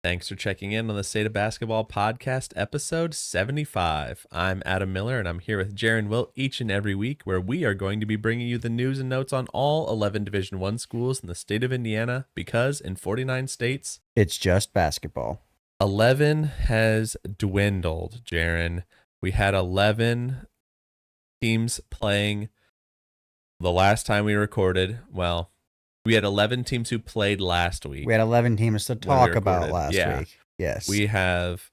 Thanks for checking in on the State of Basketball podcast, episode 75. I'm Adam Miller, and I'm here with Jaren Wilt each and every week, where we are going to be bringing you the news and notes on all 11 Division I schools in the state of Indiana, because in 49 states, it's just basketball. 11 has dwindled, Jaren. We had 11 teams playing the last time we recorded. Well, we had 11 teams who played last week. We had 11 teams to talk about last week. Yes. We have,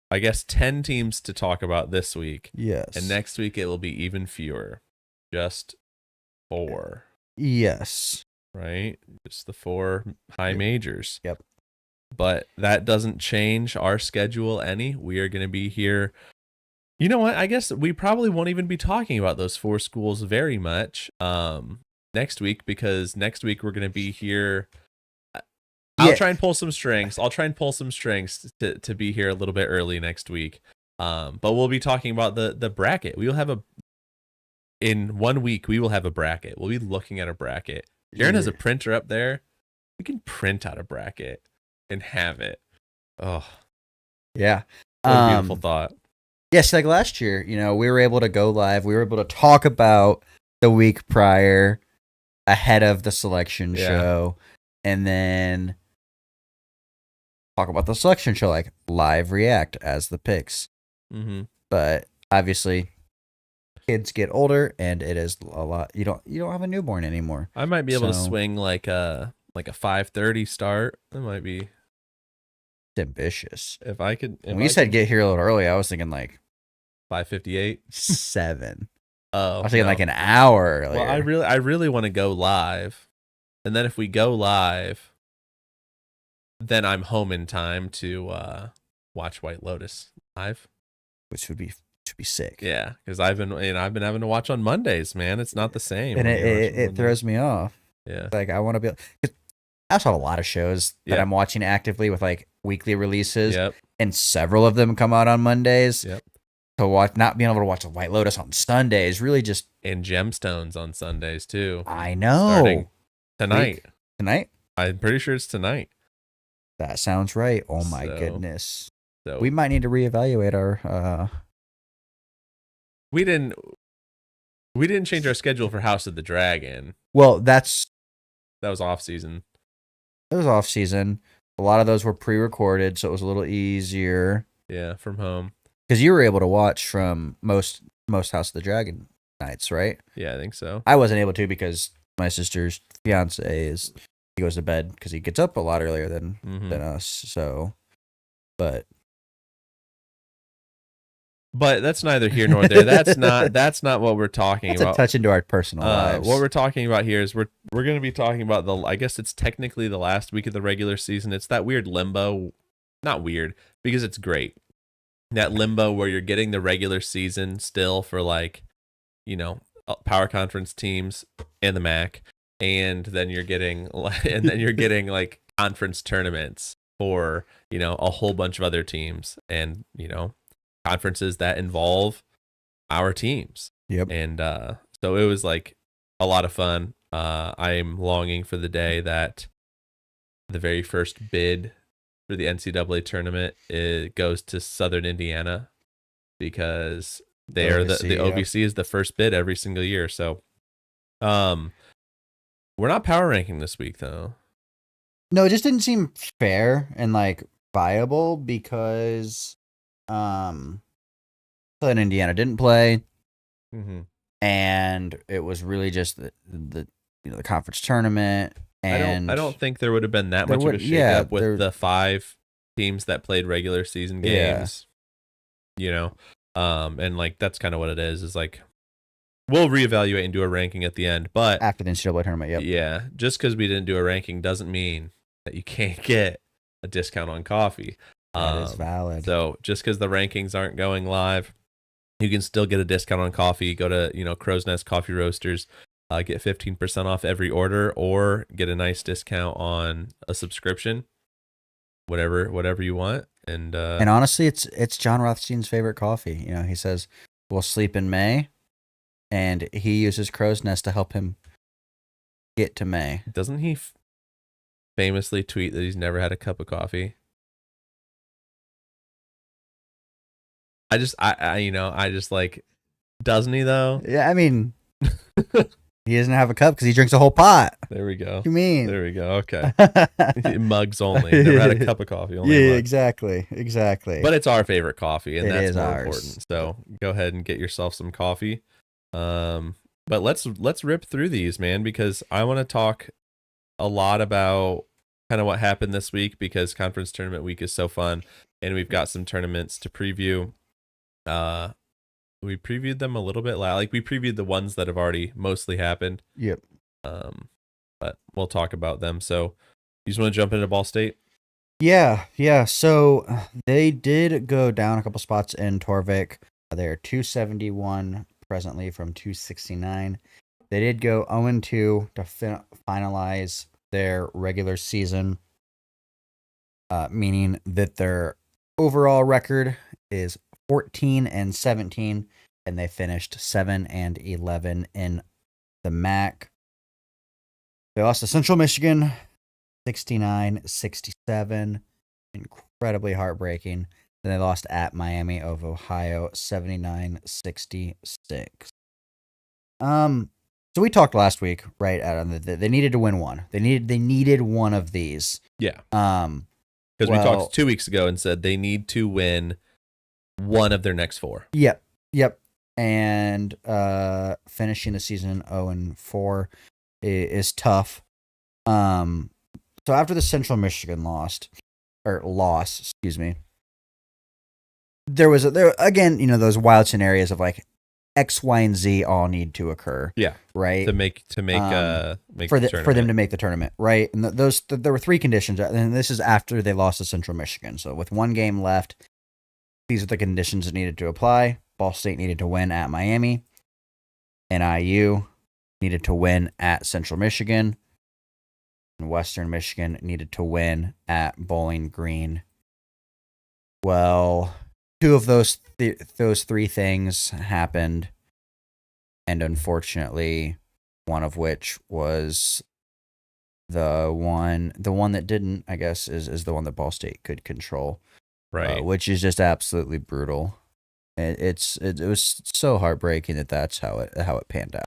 I guess, 10 teams to talk about this week. Yes. And next week it will be even fewer. Just 4. Yes. Right? Just the 4 high majors. Yep. But that doesn't change our schedule any. We are going to be here. You know what? I guess we probably won't even be talking about those 4 schools very much next week, because next week we're going to be here. I'll try and pull some strings. To be here a little bit early next week. But we'll be talking about the bracket. We will have in 1 week, we will have a bracket. We'll be looking at a bracket. Jaren has a printer up there. We can print out a bracket and have it. Oh, yeah. What a beautiful thought. Yes, like last year, we were able to go live. We were able to talk about the week prior ahead of the selection show, and then talk about the selection show, like live react as the picks. Mm-hmm. But obviously, kids get older, and it is a lot. You don't have a newborn anymore. I might be able to swing like a 5:30 start. That might be ambitious. If I could. When you said get here a little early, I was thinking like 5:58, 7. Oh, I was thinking like an hour earlier. Well, I really want to go live, and then if we go live, then I'm home in time to watch White Lotus live, which would be sick. Yeah, because I've been having to watch on Mondays, man. It's not the same, and it throws me off. Yeah, like I want to be. I also have a lot of shows that I'm watching actively with like weekly releases, and several of them come out on Mondays. Yep. So not being able to watch a White Lotus on Sundays really just... And Gemstones on Sundays too. I know. Starting tonight. Tonight? I'm pretty sure it's tonight. That sounds right. Oh my goodness. So we might need to reevaluate our... We didn't change our schedule for House of the Dragon. Well, that was off season. It was off season. A lot of those were pre-recorded, so it was a little easier. Yeah, from home. Because you were able to watch from most House of the Dragon nights, right? Yeah, I think so. I wasn't able to because my sister's fiance he goes to bed because he gets up a lot earlier than us. So, but that's neither here nor there. That's not what we're talking about. It's a touch into our personal lives. What we're talking about here is we're going to be talking about I guess it's technically the last week of the regular season. It's that weird limbo. Not weird, because it's great. That limbo where you're getting the regular season still for power conference teams and the MAC, and then you're getting like conference tournaments for a whole bunch of other teams, and conferences that involve our teams. Yep. And so it was like a lot of fun. I'm longing for the day that the very first bid for the NCAA tournament goes to Southern Indiana, because they are the OVC is the first bid every single year. So we're not power ranking this week though. No, it just didn't seem fair and like viable, because Southern Indiana didn't play, and it was really just the conference tournament. And I don't think there would have been that much of a shakeup with the 5 teams that played regular season games. And like that's kind of what it is like we'll reevaluate and do a ranking at the end, but after the NCAA tournament. Yep. Yeah, just because we didn't do a ranking doesn't mean that you can't get a discount on coffee. That is valid. So just because the rankings aren't going live, you can still get a discount on coffee. Go to Crow's Nest Coffee Roasters. Get 15% off every order, or get a nice discount on a subscription, whatever you want. And honestly, it's John Rothstein's favorite coffee. He says we'll sleep in May, and he uses Crow's Nest to help him get to May. Doesn't he famously tweet that he's never had a cup of coffee? I just like, doesn't he though? Yeah, I mean, he doesn't have a cup because he drinks a whole pot. There we go. What do you mean? There we go. Okay. Mugs only. Never had a cup of coffee, only a Yeah, mug. exactly. But it's our favorite coffee, and It that's is more ours. important. So go ahead and get yourself some coffee. But let's rip through these, man, because I want to talk a lot about kind of what happened this week, because conference tournament week is so fun, and we've got some tournaments to preview. We previewed them a little bit like we previewed the ones that have already mostly happened. Yep. But we'll talk about them. So you just want to jump into Ball State? Yeah. So they did go down a couple spots in Torvik. They're 271 presently from 269. They did go 0-2 to finalize their regular season, meaning that their overall record is 14-17, and they finished 7-11 in the MAC. They lost to Central Michigan 69-67, incredibly heartbreaking. Then they lost at Miami of Ohio 79-66. So we talked last week, right? They needed to win one. They needed one of these. Yeah. Because we talked 2 weeks ago and said they need to win one of their next 4. Yep. And finishing the season 0-4 is tough. So after the Central Michigan loss, excuse me, there again, those wild scenarios of like X, Y, and Z all need to occur. Yeah. Right. To make for them to make the tournament. Right. And there were 3 conditions, and this is after they lost to Central Michigan. So with 1 game left, these are the conditions that needed to apply. Ball State needed to win at Miami, and IU needed to win at Central Michigan, and Western Michigan needed to win at Bowling Green. Well, 2 of those 3 things happened, and unfortunately, one of which was the one that didn't, I guess, is the one that Ball State could control, right? Which is just absolutely brutal. It was so heartbreaking that's how it panned out.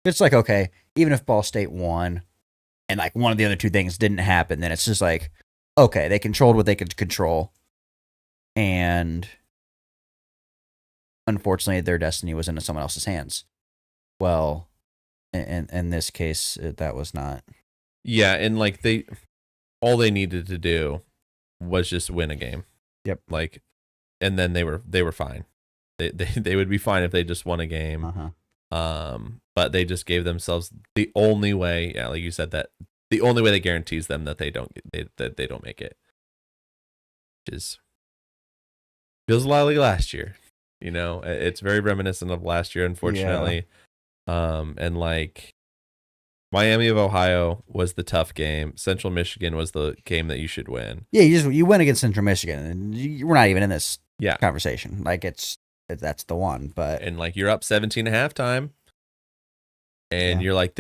It's like, okay, even if Ball State won, and like one of the other 2 things didn't happen, then it's just like, okay, they controlled what they could control, and unfortunately, their destiny was into someone else's hands. Well, in this case, that was not. Yeah, and like all they needed to do was just win a game. Yep. Like, and then they were fine. They would be fine if they just won a game. Uh-huh. But they just gave themselves the only way. Yeah, like you said, that the only way that guarantees them that they don't make it. Which feels a lot like last year. It's very reminiscent of last year, unfortunately. Yeah. And like Miami of Ohio was the tough game. Central Michigan was the game that you should win. Yeah, you win against Central Michigan, and we're not even in this conversation. Like that's the one, but and like you're up 17 at halftime, and you're like,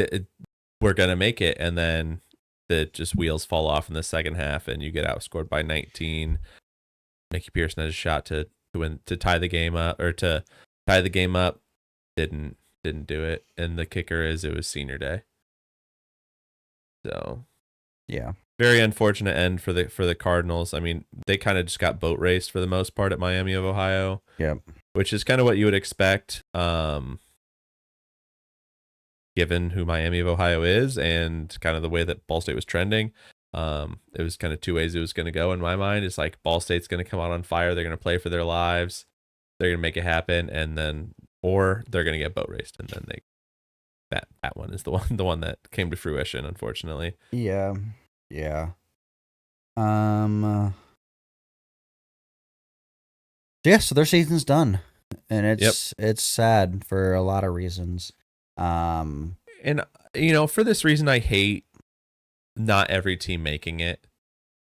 we're gonna make it, and then the just wheels fall off in the second half, and you get outscored by 19. Mickey Pearson has a shot to tie the game up, didn't do it, and the kicker is it was senior day. So yeah, very unfortunate end for the Cardinals. I mean, they kind of just got boat raced for the most part at Miami of Ohio. Yep. Which is kind of what you would expect, given who Miami of Ohio is and kind of the way that Ball State was trending. It was kind of 2 ways it was going to go in my mind. It's like Ball State's going to come out on fire. They're going to play for their lives. They're going to make it happen, and then, or they're going to get boat raced, and then that one is the one that came to fruition, unfortunately. Yeah. So their season's done, and it's sad for a lot of reasons. And for this reason, I hate not every team making it.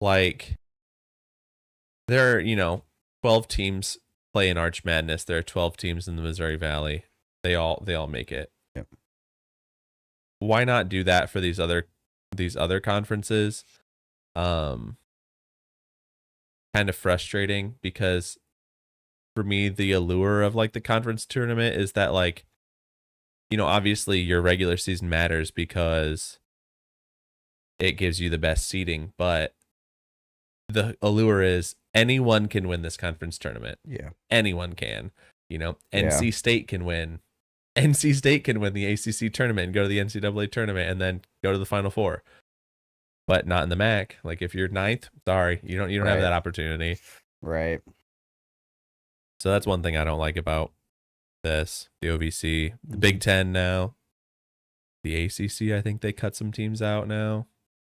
Like, there are 12 teams play in Arch Madness. There are 12 teams in the Missouri Valley. They all make it. Yep. Why not do that for these other conferences? Kind of frustrating, because for me the allure of like the conference tournament is that like, obviously your regular season matters because it gives you the best seeding, but the allure is anyone can win this conference tournament. Yeah. Anyone can. Yeah. NC State can win. NC State can win the ACC tournament and go to the NCAA tournament and then go to the Final Four. But not in the MAC. Like if you're ninth, sorry, you don't have that opportunity. Right. So that's one thing I don't like about this. The OVC, the Big Ten now, the ACC. I think they cut some teams out now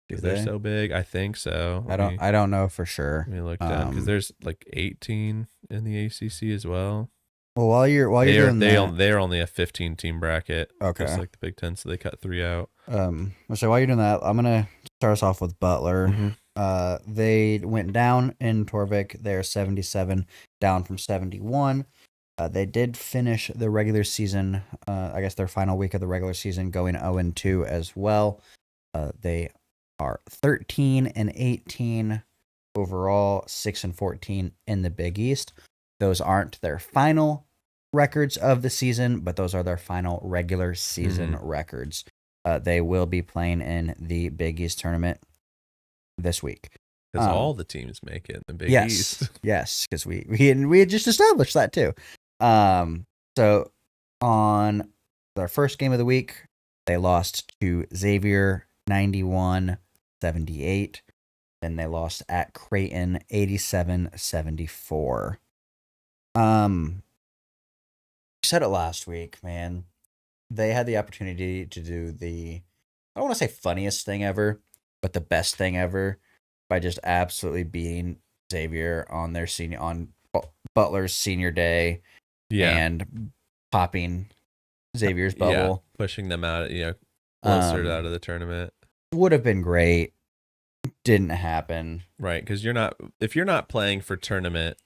because they're so big. I think so. I don't know for sure. Let me look down because there's like 18 in the ACC as well. Well, while you're doing that, they're only a 15 team bracket. Okay. Just like the Big Ten, so they cut 3 out. So while you're doing that, I'm gonna start us off with Butler. Mm-hmm. They went down in Torvik. They're 77, down from 71. They did finish the regular season. I guess their final week of the regular season, going 0-2 as well. They are 13-18 overall, 6-14 in the Big East. Those aren't their final records of the season, but those are their final regular season records. They will be playing in the Big East tournament this week. Because all the teams make it in the Big East. Yes, because we had just established that too. So on their first game of the week, they lost to Xavier 91-78. Then they lost at Creighton 87-74. I said it last week, man. They had the opportunity to do I don't want to say funniest thing ever, but the best thing ever by just absolutely beating Xavier on Butler's senior day. Yeah. And popping Xavier's bubble. Yeah, pushing them out, closer out of the tournament. Would have been great. Didn't happen. Right, because if you're not playing for tournament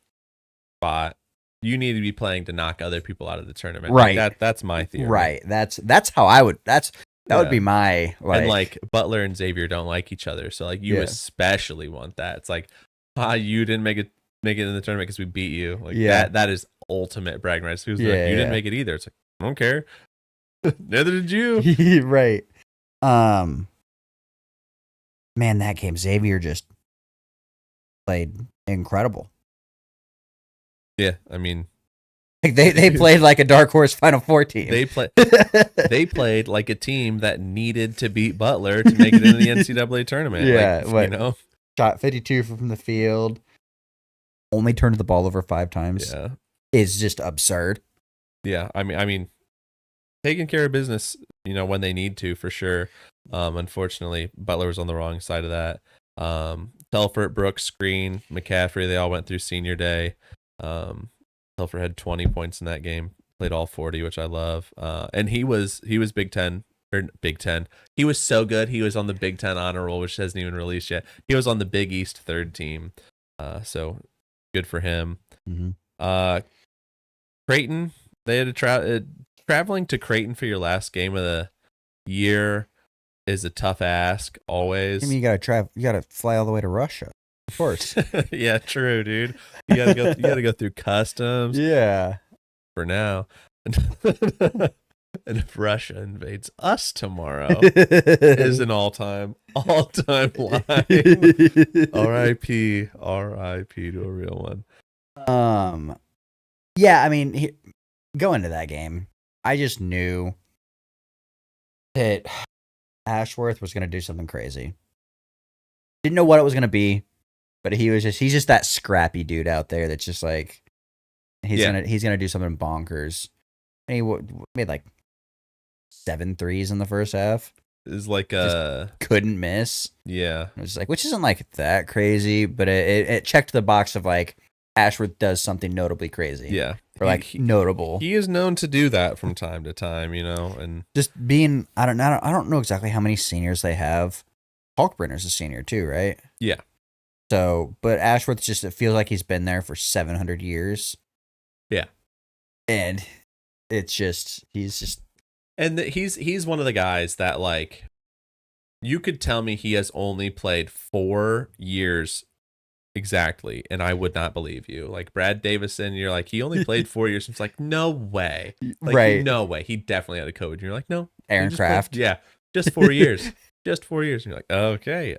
spot, you need to be playing to knock other people out of the tournament. Right. Like that's my theory. Right. That's how I would that would be my and like Butler and Xavier don't like each other. So like you especially want that. It's like, you didn't make it in the tournament because we beat you. Like that is ultimate bragging rights. You didn't make it either. It's like, I don't care. Neither did you. Right. Man, that game, Xavier just played incredible. Yeah, I mean, like they played like a dark horse Final Four team. They played like a team that needed to beat Butler to make it into the NCAA tournament. Yeah, shot 52 from the field. Only turned the ball over 5 times. Yeah, is just absurd. Yeah, I mean, taking care of business, when they need to, for sure. Unfortunately, Butler was on the wrong side of that. Telford, Brooks, Green, McCaffrey, they all went through senior day. Telford had 20 points in that game, played all 40, which I love. And he was Big Ten. He was so good. He was on the Big Ten honor roll, which hasn't even released yet. He was on the Big East third team. So good for him. Mm-hmm. Creighton, they had traveling to Creighton for your last game of the year is a tough ask always. I mean, you gotta fly all the way to Russia. Of course. Yeah, true, dude. You gotta go through customs. Yeah. For now. And if Russia invades us tomorrow, is an all-time line. R.I.P. to a real one. Yeah, I mean, going to that game, I just knew that Ashworth was going to do something crazy. Didn't know what it was going to be, but he's just that scrappy dude out there that's just like he's gonna do something bonkers. And he made like 7 threes in the first half. Is like couldn't miss. Yeah, it was like, which isn't like that crazy, but it checked the box of like Ashworth does something notably crazy. Yeah, or notable. He is known to do that from time to time, and just being I don't know exactly how many seniors they have. Hulkbrenner's a senior too, right? Yeah. So, but Ashworth it feels like he's been there for 700 years. Yeah. And he's just and he's one of the guys that like you could tell me he has only played 4 years Exactly. And I would not believe you. Like Brad Davison, you're like, he only played 4 years. It's like, no way. Like, Right. no way. He definitely had a coach. And you're like, no. He Aaron just played, Kraft. yeah, just 4 years. Just 4 years. And you're like, okay.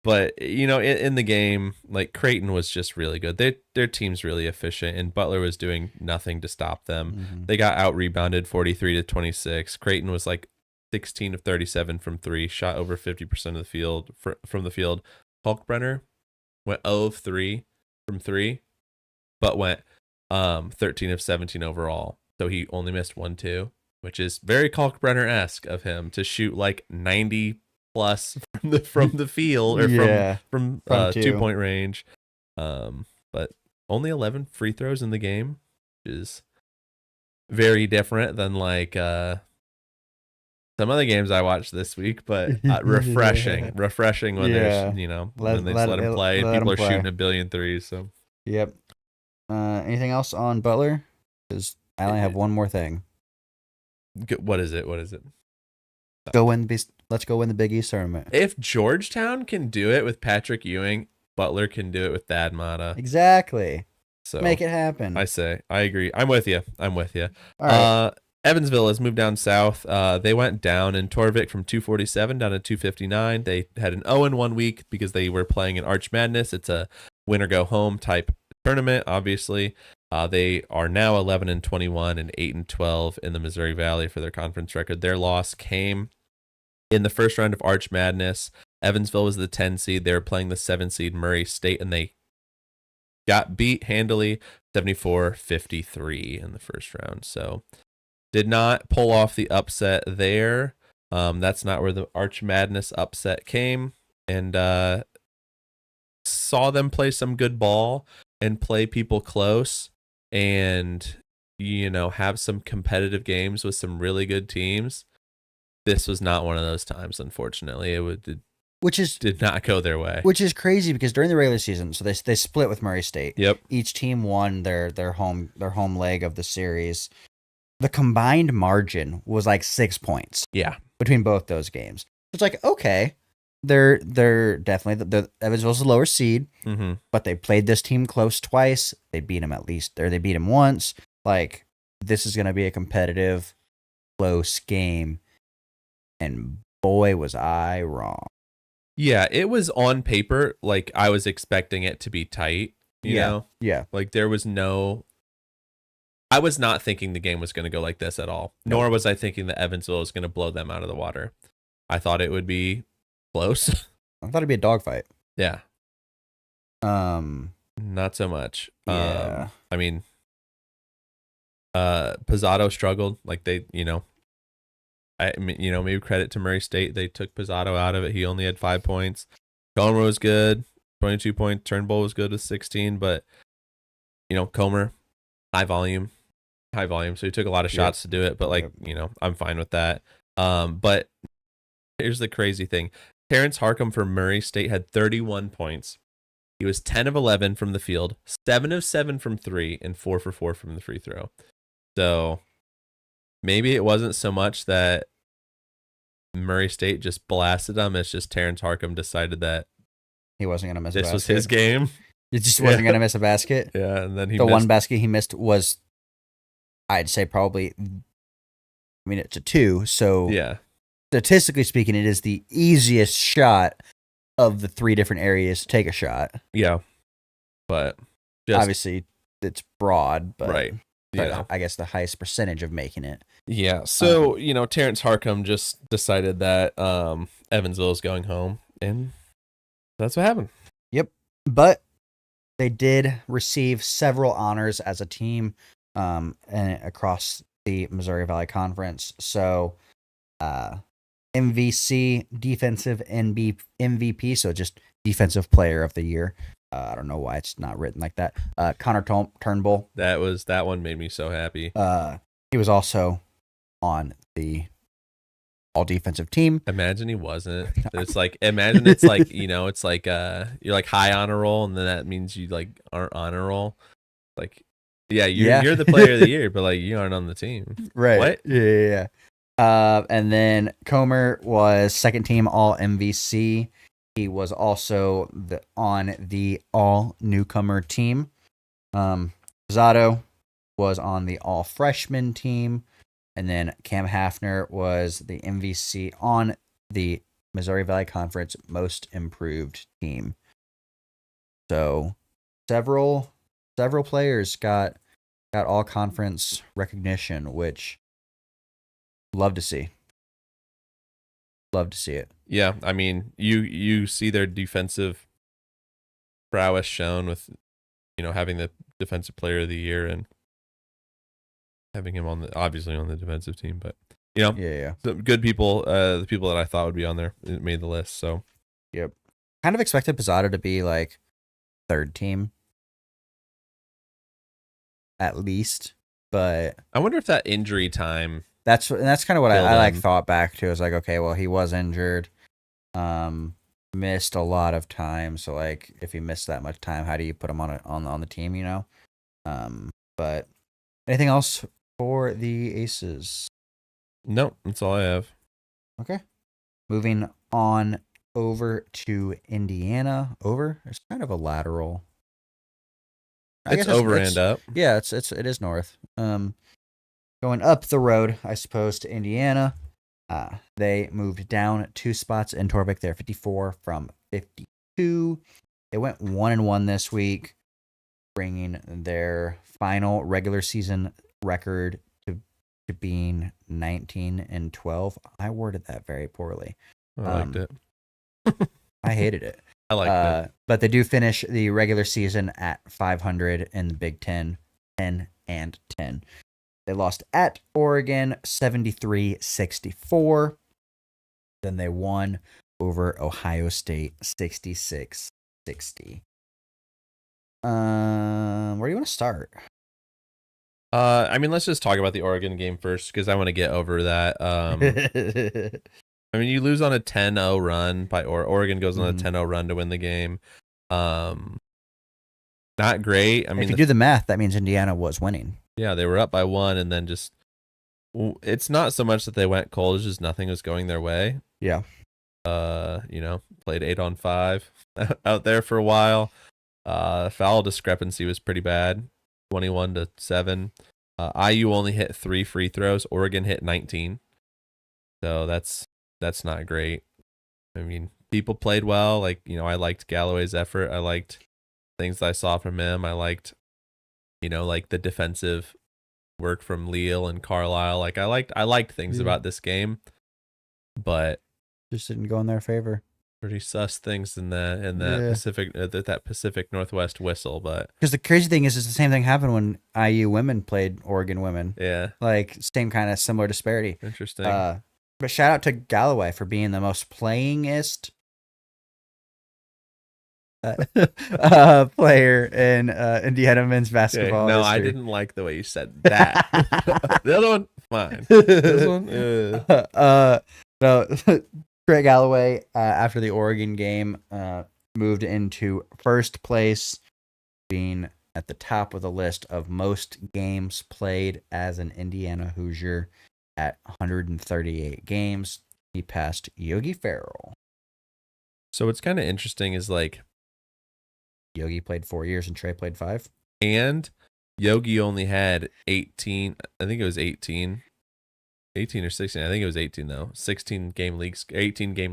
But in the game, like Creighton was just really good. Their team's really efficient, and Butler was doing nothing to stop them. Mm-hmm. They got out rebounded 43-26. Creighton was like 16 of 37 from three, shot over 50% of the field from the field. Kalkbrenner went 0 of 3 from three, but went 13 of 17 overall. So he only missed 1-2, which is very Kalkbrenner-esque of him to shoot like 90 plus from the field or from 2-point range. But only 11 free throws in the game, which is very different than like some other games I watched this week, but refreshing when there's when they just let him play. People are shooting a billion threes. So yep. Anything else on Butler? Because I only have one more thing. What is it? Let's go win the Big East tournament. If Georgetown can do it with Patrick Ewing, Butler can do it with Thad Matta. Exactly. So make it happen. I agree. I'm with you. All right. Evansville has moved down south. They went down in Torvik from 247 down to 259. They had an 0-1 week because they were playing in Arch Madness. It's a win or go home type tournament, obviously. They are now 11-21 and 8-12 in the Missouri Valley for their conference record. Their loss came in the first round of Arch Madness. Evansville was the 10 seed. They were playing the 7 seed Murray State, and they got beat handily 74-53 in the first round. So did not pull off the upset there. That's not where the Arch Madness upset came. And saw them play some good ball and play people close and, have some competitive games with some really good teams. This was not one of those times, unfortunately. Did not go their way. Which is crazy because during the regular season, so they split with Murray State. Yep. Each team won their home leg of the series. The combined margin was like 6 points. Yeah. Between both those games. It's like, okay, they're definitely the Evansville's a lower seed, but they played this team close twice. They beat them they beat them once. Like, this is going to be a competitive, close game. And boy, was I wrong. Yeah, it was on paper like I was expecting it to be tight, you know? Yeah. Like I was not thinking the game was going to go like this at all. Nope. Nor was I thinking that Evansville was going to blow them out of the water. I thought it would be close. I thought it'd be a dogfight. Yeah. Not so much. Yeah. I mean, Pizzato struggled. Like maybe credit to Murray State. They took Pizzato out of it. He only had 5 points. Comer was good. 22 points. Turnbull was good with 16. But, Comer, high volume. So he took a lot of shots to do it. But, I'm fine with that. But here's the crazy thing. Terrence Harcum for Murray State had 31 points. He was 10 of 11 from the field, 7 of 7 from three, and 4 for 4 from the free throw. So maybe it wasn't so much that Murray State just blasted him. It's just Terrence Harcum decided that he wasn't going to miss a basket. This was his game. It just wasn't going to miss a basket. Yeah, and then the one basket he missed was, I'd say probably, it's a 2. So yeah, statistically speaking, it is the easiest shot of the 3 different areas to take a shot. Yeah, but obviously it's broad, but right. But I guess the highest percentage of making it. Yeah. So, Terrence Harcum just decided that Evansville is going home, and that's what happened. Yep. But they did receive several honors as a team and across the Missouri Valley Conference. So, MVC, defensive MVP, so just defensive player of the year. I don't know why it's not written like that. Connor Turnbull. That one made me so happy. He was also on the all defensive team. Imagine he wasn't. It's like it's like you're like high on a roll, and then that means you like aren't on a roll. Like, you're the player of the year, but like you aren't on the team. Right. What? Yeah. And then Comer was second team all MVC. He was also on the all newcomer team. Pizzato was on the all freshman team. And then Cam Hafner was the MVC on the Missouri Valley Conference most improved team. So several players got all conference recognition, which love to see. Love to see it. Yeah, I mean, you see their defensive prowess shown with, having the defensive player of the year and having him obviously on the defensive team, but Yeah. some good people, the people that I thought would be on there made the list. So, yep. Kind of expected Pizzato to be like third team, at least, but I wonder if that injury time. That's kind of what I like him. thought back to. Is like, okay, well, he was injured, missed a lot of time. So like, if he missed that much time, how do you put him on the team? But anything else for the Aces? No, that's all I have. Okay, moving on over to Indiana. Over, it's kind of a lateral. It's over and up. Yeah, it is north. Going up the road, I suppose, to Indiana. They moved down 2 spots in Torvik. They're 54 from 52. They went 1-1 this week, bringing their final regular season record to being 19-12. I worded that very poorly. I liked it. I hated it. I liked it. But they do finish the regular season at 500 in the Big Ten, 10-10. They lost at Oregon 73-64. Then they won over Ohio State 66-60. Where do you want to start? I mean, let's just talk about the Oregon game first because I want to get over that. I mean, you lose on a 10-0 run by Oregon goes on a 10-0 run to win the game. Not great. I mean, if you do the math, that means Indiana was winning. Yeah, they were up by 1, and then it's not so much that they went cold; it's just nothing was going their way. Yeah. Played 8-on-5 out there for a while. Foul discrepancy was pretty bad, 21-7. IU only hit 3 free throws. Oregon hit 19. So that's not great. I mean, people played well. Like, I liked Galloway's effort. I liked things that I saw from him. I liked, like the defensive work from Leal and Carlisle. Like I liked things about this game, but just didn't go in their favor. Pretty sus things in that Pacific Northwest whistle, but because the crazy thing is the same thing happened when IU women played Oregon women. Yeah, like same kind of similar disparity. Interesting. But shout out to Galloway for being the most playingest player in Indiana men's basketball. Okay. No, history. I didn't like the way you said that. The other one, fine. This one, no. Greg Galloway, after the Oregon game, moved into first place, being at the top of the list of most games played as an Indiana Hoosier at 138 games. He passed Yogi Ferrell. So what's kind of interesting is like Yogi played 4 years and Trey played 5. And Yogi only had 18. I think it was 18 or 16. I think it was 18 though. 18 game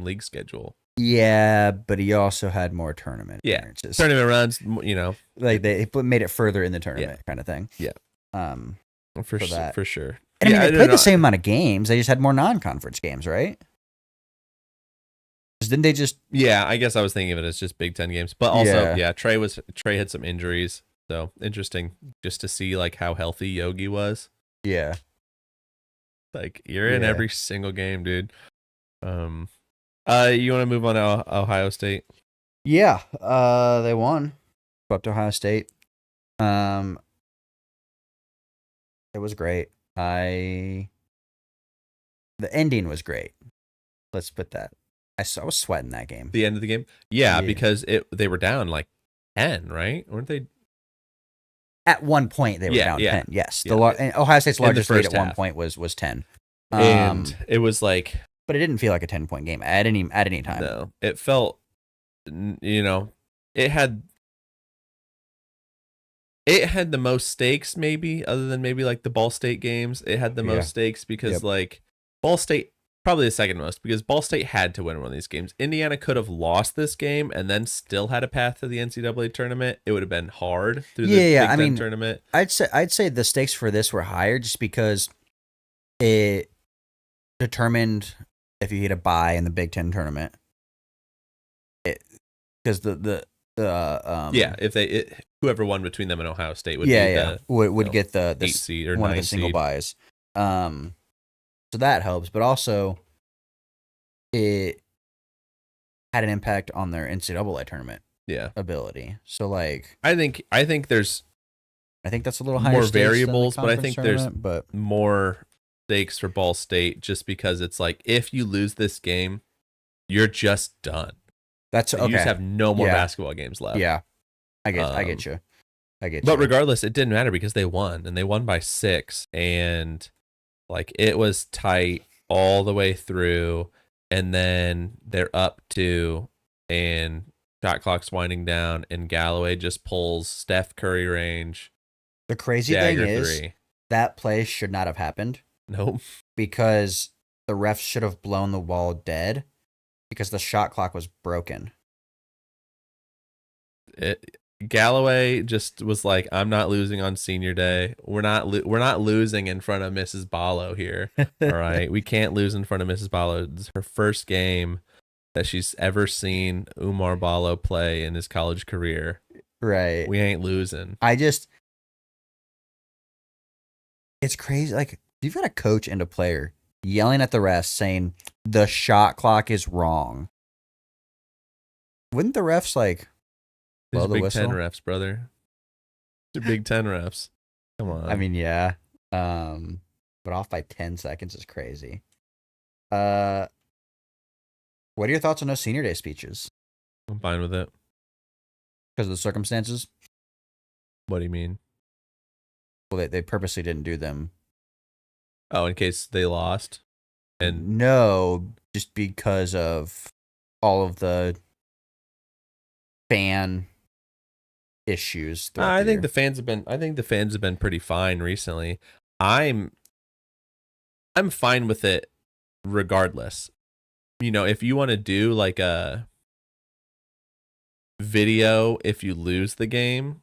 league schedule. Yeah, but he also had more tournament appearances. Tournament runs, like they made it further in the tournament kind of thing. Yeah. For sure. And I mean, they played the same amount of games. They just had more non-conference games, right? Didn't they just? Yeah, I guess I was thinking of it as just Big Ten games, but also, Trey had some injuries, so interesting just to see like how healthy Yogi was. Yeah. Like you're in every single game, dude. You want to move on to Ohio State? Yeah. They won. Up to Ohio State. It was great. The ending was great. Let's put that. I was sweating that game. The end of the game? Yeah. Because they were down like 10, right? Weren't they? At one point, they were down 10. Yes. And Ohio State's largest lead at one point was 10. And it was like... But it didn't feel like a 10-point game at any time. No. It felt you know, it had the most stakes, maybe, other than maybe like the Ball State games. It had the most stakes because like Ball State, probably the second most, because Ball State had to win one of these games. Indiana could have lost this game and then still had a path to the NCAA tournament. It would have been hard through the Big Ten tournament. I'd say the stakes for this were higher just because it determined if you hit a bye in the Big Ten tournament. Because if whoever won between them and Ohio State would would get the 8 seed or one 9 of the single seed. buys. So that helps, but also it had an impact on their NCAA tournament ability. So like I think that's a little higher more stakes variables, than but I think there's more stakes for Ball State just because it's like if you lose this game, you're just done. That's okay. You just have no more basketball games left. Yeah. I get you. But regardless, it didn't matter because they won, and they won by 6, and like it was tight all the way through, and then they're up 2, and shot clock's winding down, and Galloway just pulls Steph Curry range. The crazy thing is that play should not have happened. Nope. Because the refs should have blown the wall dead because the shot clock was broken. Galloway just was like, I'm not losing on senior day. We're not losing in front of Mrs. Ballo here. All right. We can't lose in front of Mrs. Ballo. This is her first game that she's ever seen Umar Ballo play in his college career. Right. We ain't losing. It's crazy. Like, you've got a coach and a player yelling at the refs saying the shot clock is wrong. Wouldn't the refs like blow the Big whistle? 10 refs, brother. They're Big 10 refs. Come on. I mean, yeah. But off by 10 seconds is crazy. What are your thoughts on those senior day speeches? I'm fine with it. Because of the circumstances? What do you mean? Well, they purposely didn't do them. Oh, in case they lost? And no, just because of all of the fan issues. I think the fans have been pretty fine recently. I'm fine with it regardless. You know, if you want to do like a video if you lose the game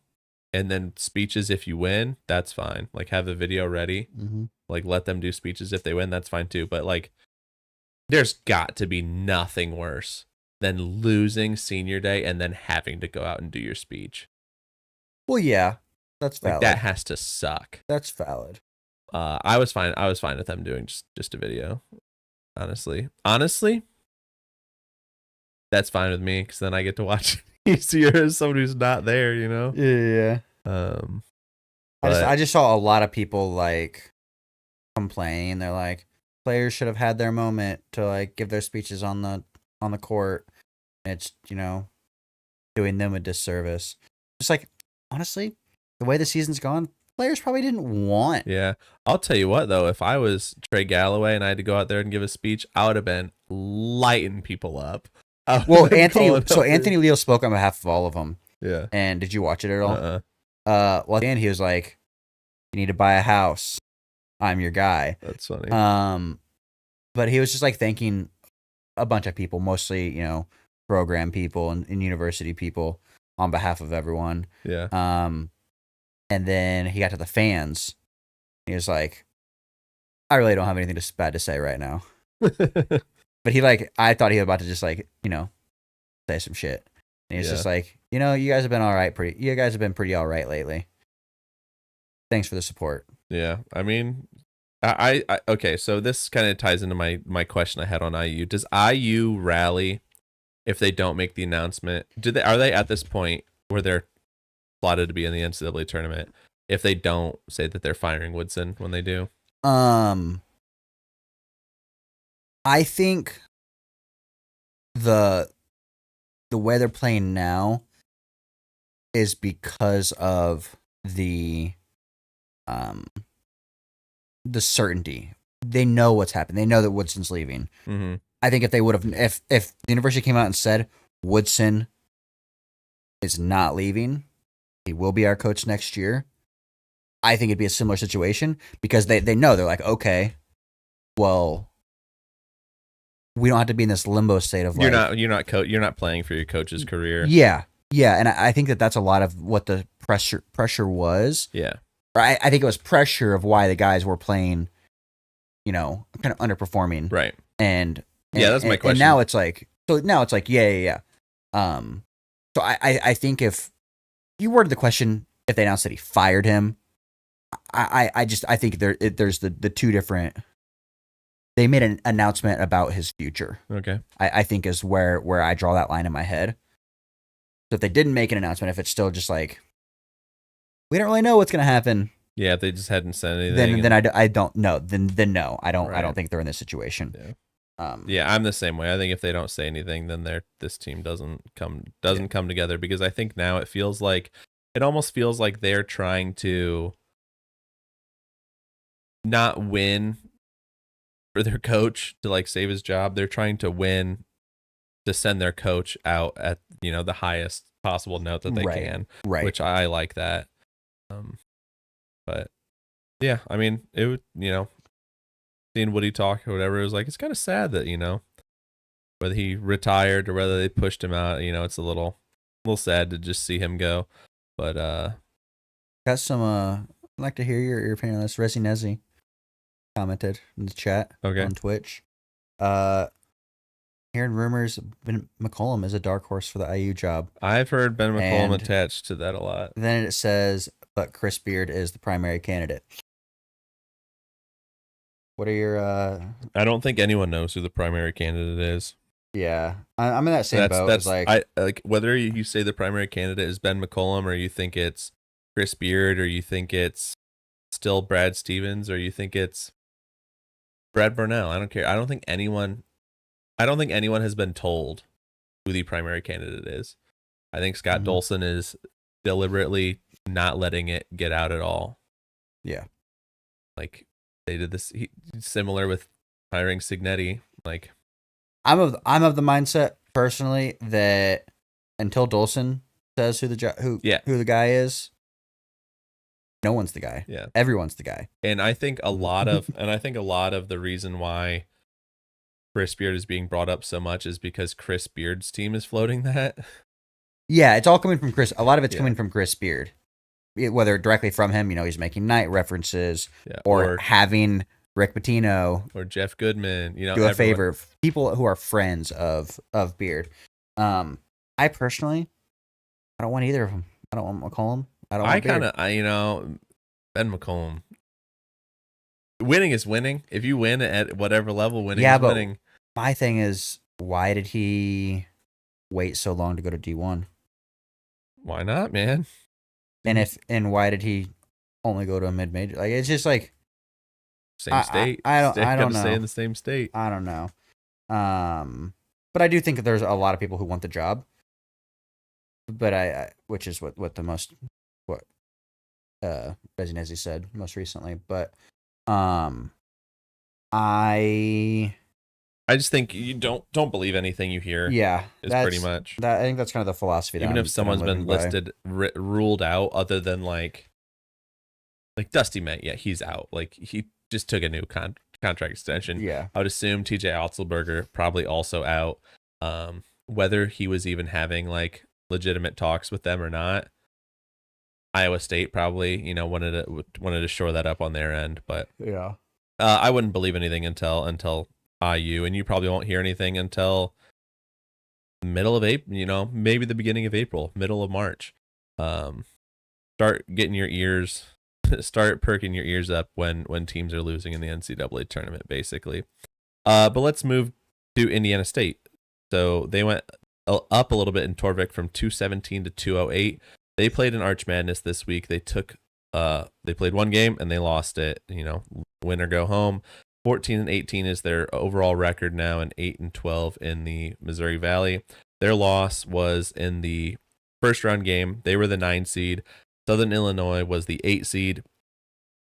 and then speeches if you win, that's fine. Like have the video ready. Mm-hmm. Like let them do speeches if they win, that's fine too. But like there's got to be nothing worse than losing senior day and then having to go out and do your speech. Well, yeah, that's valid. Like, that has to suck. That's valid. I was fine with them doing just a video. Honestly, that's fine with me because then I get to watch easier as someone who's not there. You know. Yeah. I just saw a lot of people like complain. They're like, players should have had their moment to like give their speeches on the court. It's, you know, doing them a disservice. Just like, honestly, the way the season's gone, players probably didn't want. Yeah. I'll tell you what, though, if I was Trey Galloway and I had to go out there and give a speech, I would have been lighting people up. Well, Anthony Leo spoke on behalf of all of them. Yeah. And did you watch it at all? Well, at the end, he was like, you need to buy a house. I'm your guy. That's funny. But he was just like thanking a bunch of people, mostly, you know, program people and university people on behalf of everyone. Yeah. And then he got to the fans. He was like, I really don't have anything bad to say right now. But I thought he was about to just like, you know, say some shit. And he's just like, you know, you guys have been all right. You guys have been pretty all right lately. Thanks for the support. Yeah. I mean, I okay. So this kind of ties into my question I had on IU. Does IU rally if they don't make the announcement? Are they at this point where they're slotted to be in the NCAA tournament if they don't say that they're firing Woodson when they do? I think the way they're playing now is because of the certainty. They know what's happened. They know that Woodson's leaving. Mm-hmm. I think if they would have, if the university came out and said Woodson is not leaving. He will be our coach next year. I think it'd be a similar situation because they know, they're like, okay, well, we don't have to be in this limbo state of you're not playing for your coach's career. Yeah, and I think that's a lot of what the pressure was. Yeah, or I think it was pressure of why the guys were playing, kind of underperforming. Right. And yeah, that's my question. And now it's like, yeah. So I think if you worded the question, if they announced that he fired him, I think there's the two different. They made an announcement about his future. Okay. I think is where I draw that line in my head. So if they didn't make an announcement, if it's still just like, we don't really know what's gonna happen. Yeah, if they just hadn't said anything. Then I don't know. Then no, I don't think they're in this situation. Yeah. Yeah, I'm the same way. I think if they don't say anything, then this team doesn't come together, because I think now it almost feels like they're trying to not win for their coach to like save his job. They're trying to win to send their coach out at the highest possible note that they can. Right. Which I like that. But yeah, I mean, it would seeing Woody talk or whatever, it was like, it's kind of sad that whether he retired or whether they pushed him out, it's a little sad to just see him go. But got some I'd like to hear your opinion on this. Resi Nezi commented in the chat on Twitch. Hearing rumors Ben McCollum is a dark horse for the IU job. I've heard Ben McCollum attached to that a lot. Then it says, but Chris Beard is the primary candidate. What are your I don't think anyone knows who the primary candidate is. Yeah, I'm in that same boat. That's like whether you say the primary candidate is Ben McCollum, or you think it's Chris Beard, or you think it's still Brad Stevens, or you think it's Brad Burnell. I don't care. I don't think anyone has been told who the primary candidate is. I think Scott Dolson is deliberately not letting it get out at all. Yeah. Like they did this similar with hiring Signetti. Like I'm of the mindset personally that until Dolson says who the guy is, no one's the guy. Yeah. Everyone's the guy. And I think a lot of the reason why Chris Beard is being brought up so much is because Chris Beard's team is floating that. Yeah, it's all coming from Chris. A lot of it's coming from Chris Beard. Whether directly from him, he's making night references, or having Rick Pitino or Jeff Goodman, do a favor. People who are friends of Beard. I personally, I don't want either of them. I don't want McCollum. Ben McCollum. Winning is winning. If you win at whatever level, winning is winning. My thing is, why did he wait so long to go to D1? Why not, man? And why did he only go to a mid-major? Like, it's just like same state. I don't know. Stay in the same state. I don't know. But I do think that there's a lot of people who want the job. But which is what Resinesi said most recently. But I just think you don't believe anything you hear. Yeah, is pretty much that. I think that's kind of the philosophy. Even if someone's been listed ruled out, other than like Dusty Met, yeah, he's out. Like he just took a new contract extension. Yeah, I would assume TJ Otzelberger probably also out. Whether he was even having like legitimate talks with them or not, Iowa State probably wanted to shore that up on their end. But yeah, I wouldn't believe anything until IU, and you probably won't hear anything until middle of April, maybe the beginning of April, middle of March. Start perking your ears up when teams are losing in the NCAA tournament, basically. But let's move to Indiana State. So they went up a little bit in Torvik from 217 to 208. They played in Arch Madness this week. They played one game and they lost it. Win or go home. 14-18 is their overall record now, and 8-12 in the Missouri Valley. Their loss was in the first round game. They were the 9 seed. Southern Illinois was the 8 seed.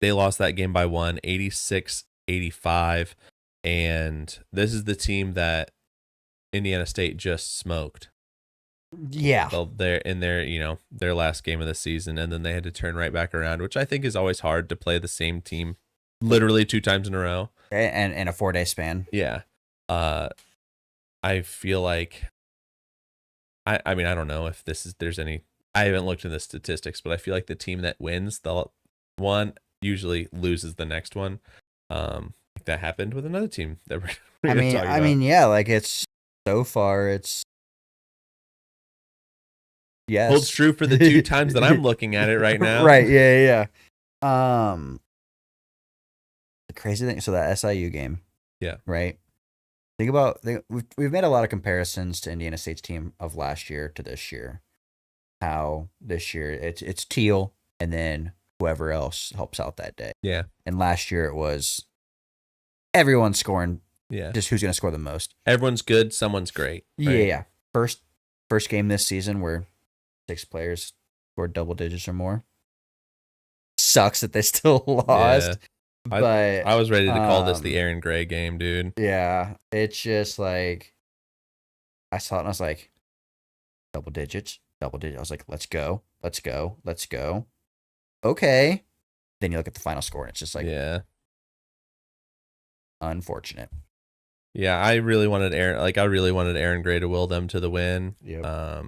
They lost that game by 1, 86-85. And this is the team that Indiana State just smoked. Yeah. They're in their their last game of the season, and then they had to turn right back around, which I think is always hard to play the same team literally 2 times in a row. And in a 4-day span. Yeah. I feel like I mean I don't know if there's any, I haven't looked in the statistics, but I feel like the team that wins the one usually loses the next one. That happened with another team that we're gonna talk about. Yeah, like it's so far it's yes. Holds true for the 2 times that I'm looking at it right now. Right, yeah. The crazy thing, so that SIU game. Yeah. Right? We've made a lot of comparisons to Indiana State's team of last year to this year. How this year it's Teal and then whoever else helps out that day. Yeah. And last year it was everyone scoring. Yeah. Just who's going to score the most. Everyone's good, someone's great. Right? Yeah. First game this season where 6 players scored double digits or more. Sucks that they still lost. Yeah. But I was ready to call this the Aaron Gray game, dude. Yeah. It's just like I saw it and I was like, double digits. I was like, let's go. Okay. Then you look at the final score and it's just like, yeah, unfortunate. Yeah, I really wanted Aaron Gray to will them to the win. Yep.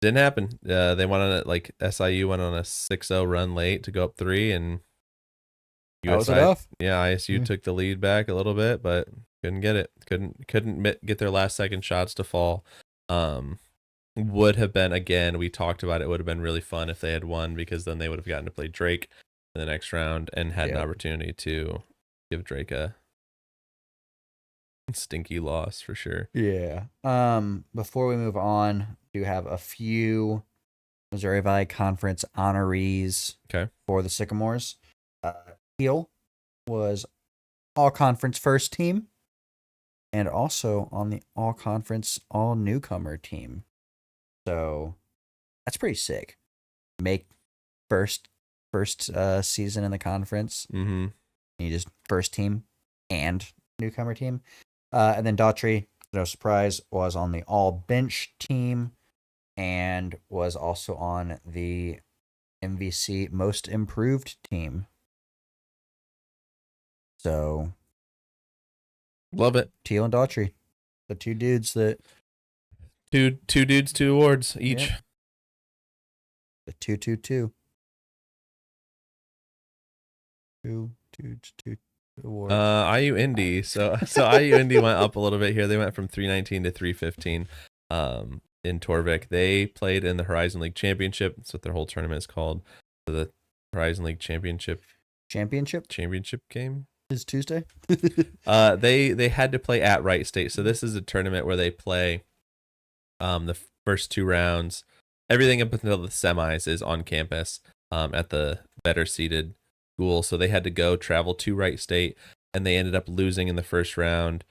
Didn't happen. They went on it, like SIU went on a 6-0 run late to go up 3, and that was enough. Yeah, ISU took the lead back a little bit, but couldn't get it. Couldn't get their last second shots to fall. Would have been, again, we talked about it, would have been really fun if they had won, because then they would have gotten to play Drake in the next round and had an opportunity to give Drake a stinky loss for sure. Yeah. Before we move on, do have a few Missouri Valley Conference honorees for the Sycamores. Teal was all conference first team and also on the all conference all newcomer team. So that's pretty sick. Make first season in the conference. Mm-hmm. You just first team and newcomer team. And then Daughtry, no surprise, was on the all bench team and was also on the MVC most improved team. So love it. Teal and Daughtry, the 2 dudes that two dudes, 2 awards each. Yep. The 2-2-2. 2 dudes, 2 awards. IU Indy. So IU Indy went up a little bit here. They went from 319 to 315. In Torvik, they played in the Horizon League Championship. That's what their whole tournament is called. So the Horizon League Championship game is Tuesday. They had to play at Wright State. So this is a tournament where they play the first 2 rounds. Everything up until the semis is on campus at the better seeded school. So they had to travel to Wright State, and they ended up losing in the first round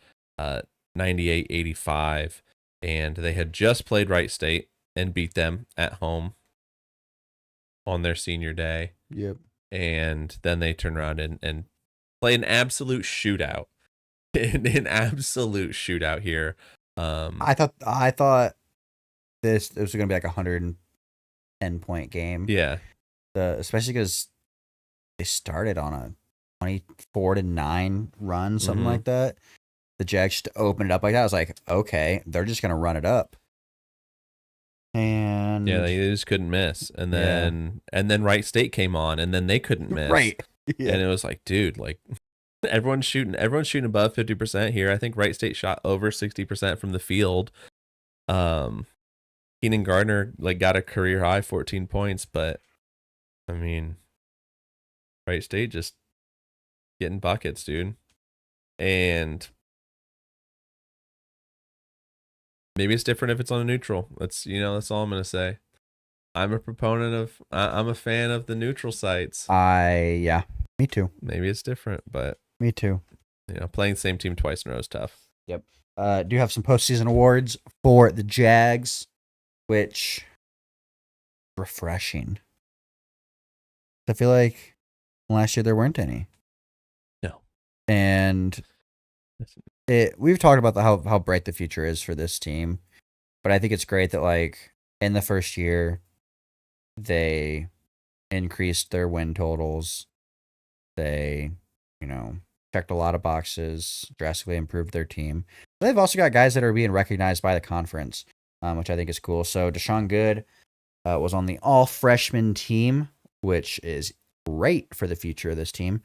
98-85. And they had just played Wright State and beat them at home on their senior day. Yep. And then they turn around and play an absolute shootout. An absolute shootout here. I thought this was going to be like a 110-point game. Yeah. Especially because they started on a 24-9 run, something like that. The Jags just opened it up like that. I was like, okay, they're just going to run it up. And yeah, they just couldn't miss. And then Wright State came on, and then they couldn't miss. Right. Yeah. And it was like, dude, like everyone's shooting above 50% here. I think Wright State shot over 60% from the field. Keenan Gardner got a career high 14 points, but I mean, Wright State just getting buckets, dude. And maybe it's different if it's on a neutral. That's all I'm gonna say. I'm a fan of the neutral sites. Yeah, me too. Maybe it's different, but me too. Playing the same team twice in a row is tough. Yep. Do have some postseason awards for the Jags, which refreshing. I feel like last year there weren't any. No. And we've talked about how bright the future is for this team. But I think it's great that like in the first year they increased their win totals. They, checked a lot of boxes, drastically improved their team. They've also got guys that are being recognized by the conference, which I think is cool. So Deshaun Good was on the all freshman team, which is great for the future of this team.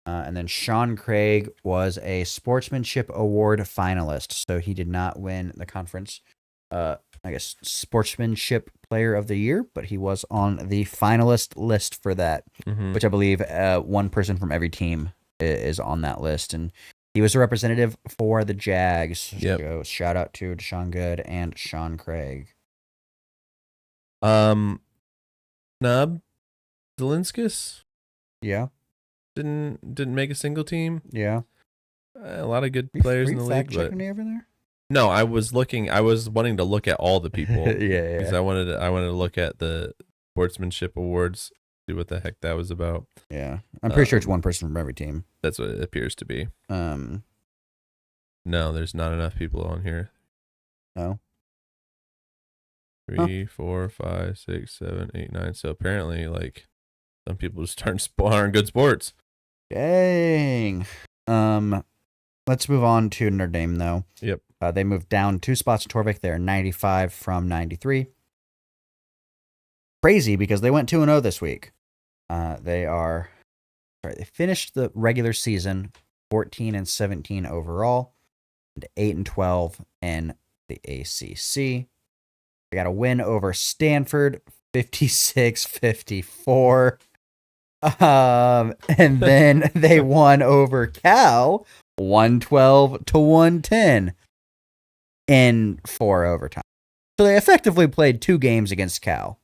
And then Sean Craig was a sportsmanship award finalist. So he did not win the conference, sportsmanship player of the year, but he was on the finalist list for that, which I believe one person from every team is on that list. And he was a representative for the Jags. Yep. So shout out to Deshaun Good and Sean Craig. Nub Zelinskis? Yeah. Didn't make a single team. Yeah. A lot of good players in the league, but me over there? no, I was wanting to look at all the people. Yeah. Because I wanted to look at the sportsmanship awards, see what the heck that was about. Yeah. I'm pretty sure it's one person from every team. That's what it appears to be. No, No, there's not enough people on here. 3, 4, 5, 6, 7, 8, 9. So apparently, like, some people just aren't good sports. Dang. Let's move on to Notre Dame, though. Yep. They moved down 2 spots to Torvik. They're 95 from 93. Crazy because they went 2-0 this week. They finished the regular season 14-17 overall, and 8-12 in the ACC. They got a win over Stanford, 56-54. And then they won over Cal, 112-110 in 4 overtime. So they effectively played 2 games against Cal.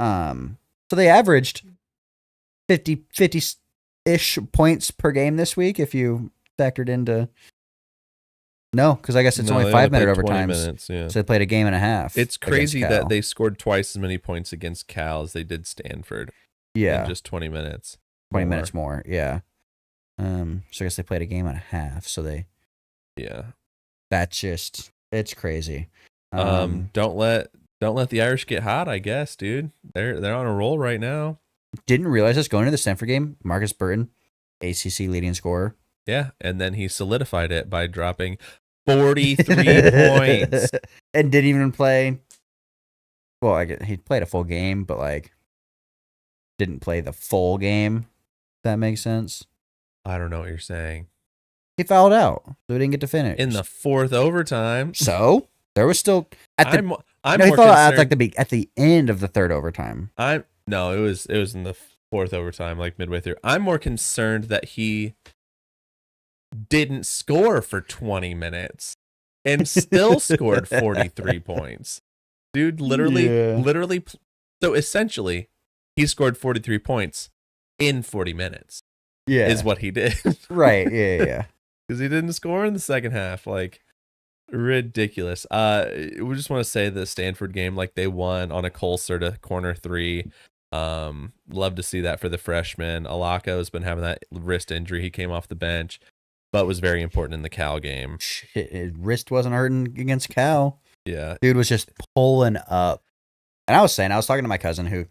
So they averaged 50-ish points per game this week if you factored into... No, because I guess it's only 5-minute overtimes. Yeah. So they played a game and a half. It's crazy that they scored twice as many points against Cal as they did Stanford. Yeah. In just 20 minutes. 20 minutes more, yeah. So I guess they played a game and a half, so they... Yeah. That's just... It's crazy. Don't let the Irish get hot, I guess, dude. They're on a roll right now. Didn't realize this going into the Stanford game. Marcus Burton, ACC leading scorer. Yeah, and then he solidified it by dropping 43 points. And didn't even play... Well, he played a full game, but, like, didn't play the full game. If that makes sense. I don't know what you're saying. He fouled out, so he didn't get to finish. In the 4th overtime. So, there was still... I'm he more fouled concerned. out at the end of the 3rd overtime. No, it was in the 4th overtime, like midway through. I'm more concerned that he didn't score for 20 minutes and still scored 43 points. Dude, literally. So essentially, he scored 43 points in 40 minutes. Yeah. Is what he did. Right. Yeah. Because he didn't score in the second half. Like, ridiculous. We just want to say the Stanford game, like, they won on a Cole Serta corner 3. Love to see that for the freshman. Alaka has been having that wrist injury. He came off the bench, but was very important in the Cal game. His wrist wasn't hurting against Cal. Yeah. Dude was just pulling up. And I was talking to my cousin who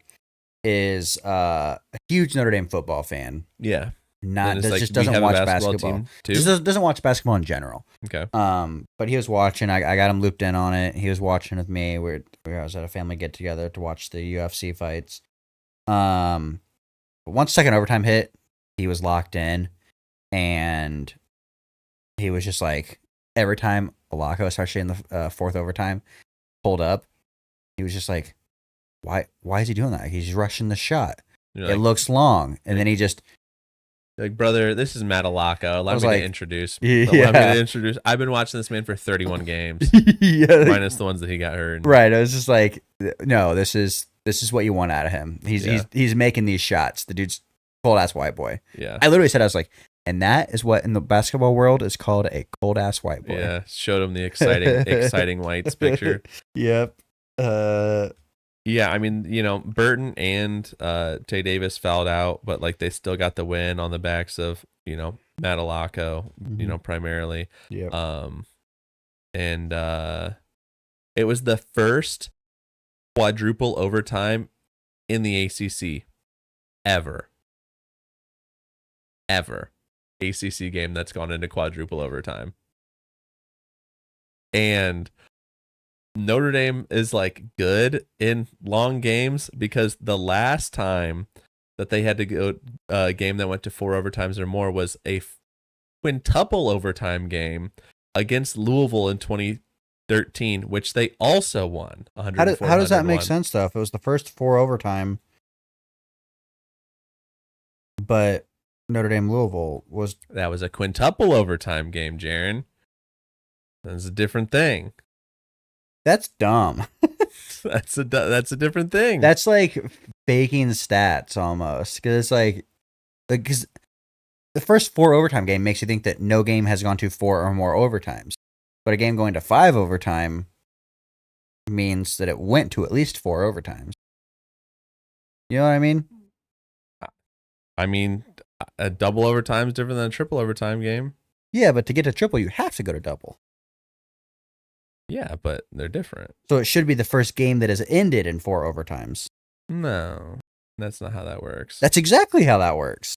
is a huge Notre Dame football fan. Yeah. Just doesn't watch basketball. Just doesn't watch basketball in general. Okay. But he was watching. I got him looped in on it. He was watching with me. I was at a family get together to watch the UFC fights. But once second overtime hit, he was locked in, and he was just like, every time Alako, especially in the 4th overtime, pulled up, he was just like, why is he doing that? He's rushing the shot. It looks long, and then he just... Like, brother, this is Matt Alaka. Allow me to introduce. I've been watching this man for 31 games. Minus the ones that he got hurt. Right. I was just like, no, this is what you want out of him. He's making these shots. The dude's cold ass white boy. Yeah. I literally said, I was like, and that is what in the basketball world is called a cold ass white boy. Yeah. Showed him the exciting whites picture. Yep. Yeah, I mean, Burton and Tay Davis fouled out, but like they still got the win on the backs of, Matt Alako, primarily. Yep. And It was the first quadruple overtime in the ACC ever. ACC game that's gone into quadruple overtime. And Notre Dame is like good in long games because the last time that they had to go a game that went to 4 overtimes or more was a quintuple overtime game against Louisville in 2013, which they also won 104. How does that make sense though? If it was the first 4 overtime, but Notre Dame Louisville was a quintuple overtime game, Jaren. That's a different thing. That's dumb. That's a different thing. That's like faking stats almost, because it's like because the first 4 overtime game makes you think that no game has gone to 4 or more overtimes, but a game going to 5 overtime means that it went to at least 4 overtimes. You know what I mean? I mean, a double overtime is different than a triple overtime game. Yeah, but to get to triple, you have to go to double. Yeah, but they're different. So it should be the first game that has ended in 4 overtimes. No, that's not how that works. That's exactly how that works.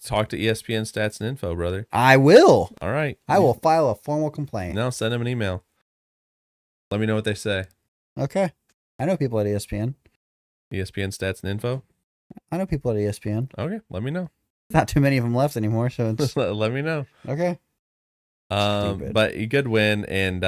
Talk to ESPN Stats and Info, brother. I will. All right. I will file a formal complaint. No, send them an email. Let me know what they say. Okay. I know people at ESPN. ESPN Stats and Info? I know people at ESPN. Okay, let me know. Not too many of them left anymore, so it's... Let me know. Okay. But a good win, and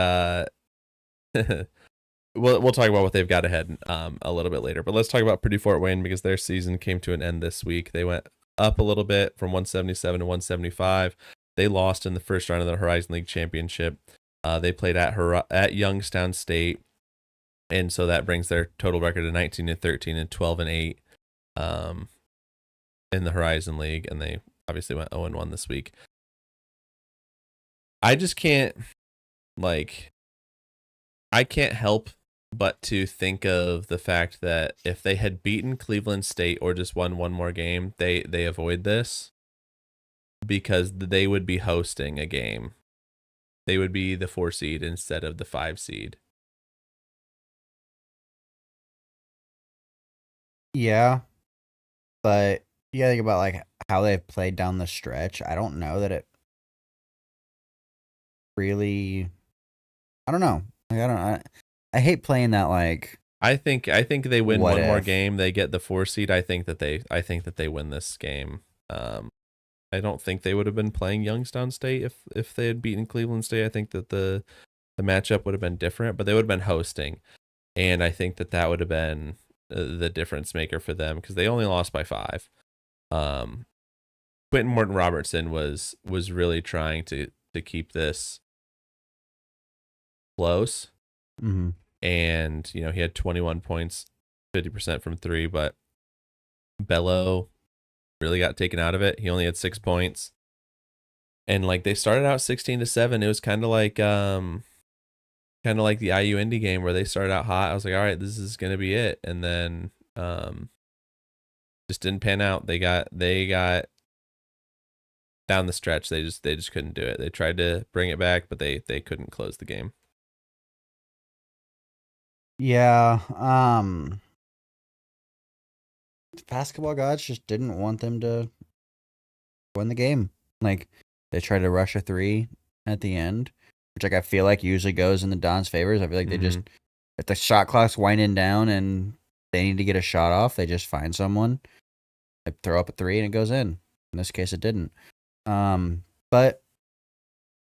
we'll talk about what they've got ahead a little bit later. But let's talk about Purdue Fort Wayne because their season came to an end this week. They went up a little bit from 177 to 175. They lost in the first round of the Horizon League Championship. They played at Youngstown State, and so that brings their total record to 19-13 and 12-8 in the Horizon League, and they obviously went 0-1 this week. I just can't I can't help but to think of the fact that if they had beaten Cleveland State or just won one more game, they avoid this because they would be hosting a game. They would be the 4 seed instead of the 5 seed. Yeah. But you think about like how they've played down the stretch. I don't know that it really, I don't know. Like, I hate playing that like. I think they win What one more if? game, they get the 4 seed. I think that they win this game. I don't think they would have been playing Youngstown State if they had beaten Cleveland State. I think that the matchup would have been different, but they would have been hosting, and I think that would have been the difference maker for them because they only lost by 5. Quentin Morton Robertson was really trying to keep this close. Mm-hmm. And he had 21 points, 50% from 3, but Bello really got taken out of it. He only had 6 points, and like they started out 16-7. It was kind of like the IU Indy game where they started out hot. I was like, all right, this is gonna be it, and then just didn't pan out. They got down the stretch. They just couldn't do it. They tried to bring it back, but they couldn't close the game. Yeah, basketball gods just didn't want them to win the game. Like they tried to rush a 3 at the end, which like I feel like usually goes in the Don's favors. I feel like they just, if the shot clock's winding down and they need to get a shot off, they just find someone, they throw up a 3 and it goes in. In this case, it didn't. But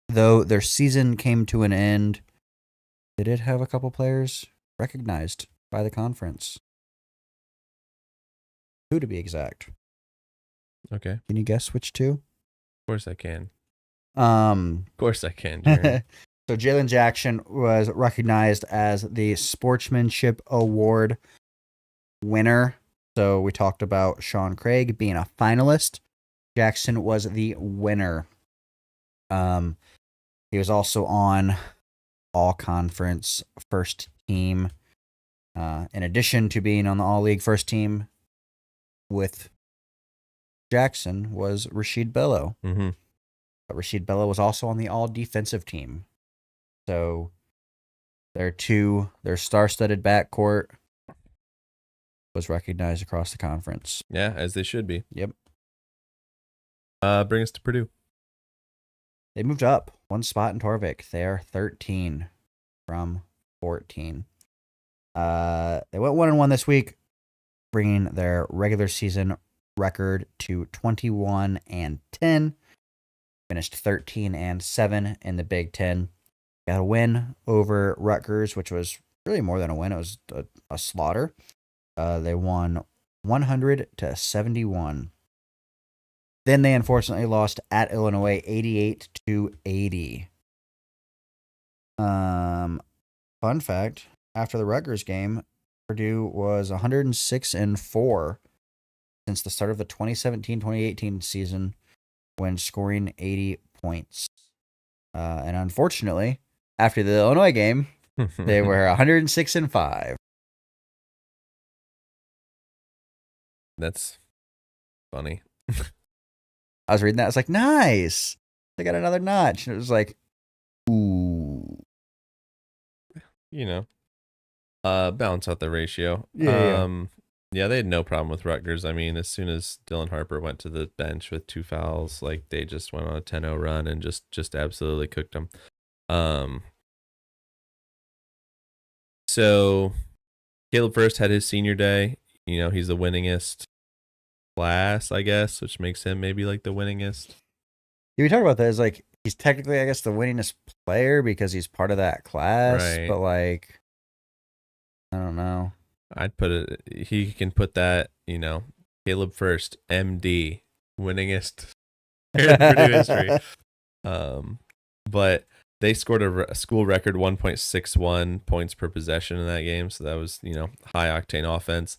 though their season came to an end, they did have a couple players recognized by the conference. 2 to be exact. Okay. Can you guess which 2? Of course I can. Of course I can. So Jalen Jackson was recognized as the Sportsmanship Award winner. So we talked about Sean Craig being a finalist. Jackson was the winner. He was also on all conference first team. In addition to being on the all league first team with Jackson was Rasheed Bello. Mm-hmm. But Rasheed Bello was also on the all defensive team. So Their star-studded backcourt was recognized across the conference. Yeah, as they should be. Yep. Bring us to Purdue. They moved up one spot in Torvik. They're 13 from 14. They went 1-1 this week, bringing their regular season record to 21-10. Finished 13-7 in the Big Ten. Got a win over Rutgers, which was really more than a win. It was a slaughter. They won 100-71. Then they unfortunately lost at Illinois 88-80. Fun fact, after the Rutgers game, Purdue was 106-4 since the start of the 2017-2018 season when scoring 80 points. And unfortunately, after the Illinois game, they were 106-5. That's funny. I was reading that. I was like, nice. They got another notch. And it was like, ooh. Balance out the ratio. Yeah, they had no problem with Rutgers. I mean, as soon as Dylan Harper went to the bench with 2 fouls, like they just went on a 10-0 run and just absolutely cooked them. So Caleb First had his senior day. He's the winningest class, I guess, which makes him maybe like the winningest. Yeah, we talk about that as like he's technically, I guess, the winningest player because he's part of that class. Right. But like, I don't know. I'd put it. He can put that. Caleb First, MD, winningest in Purdue history. But they scored a school record 1.61 points per possession in that game, so that was high octane offense.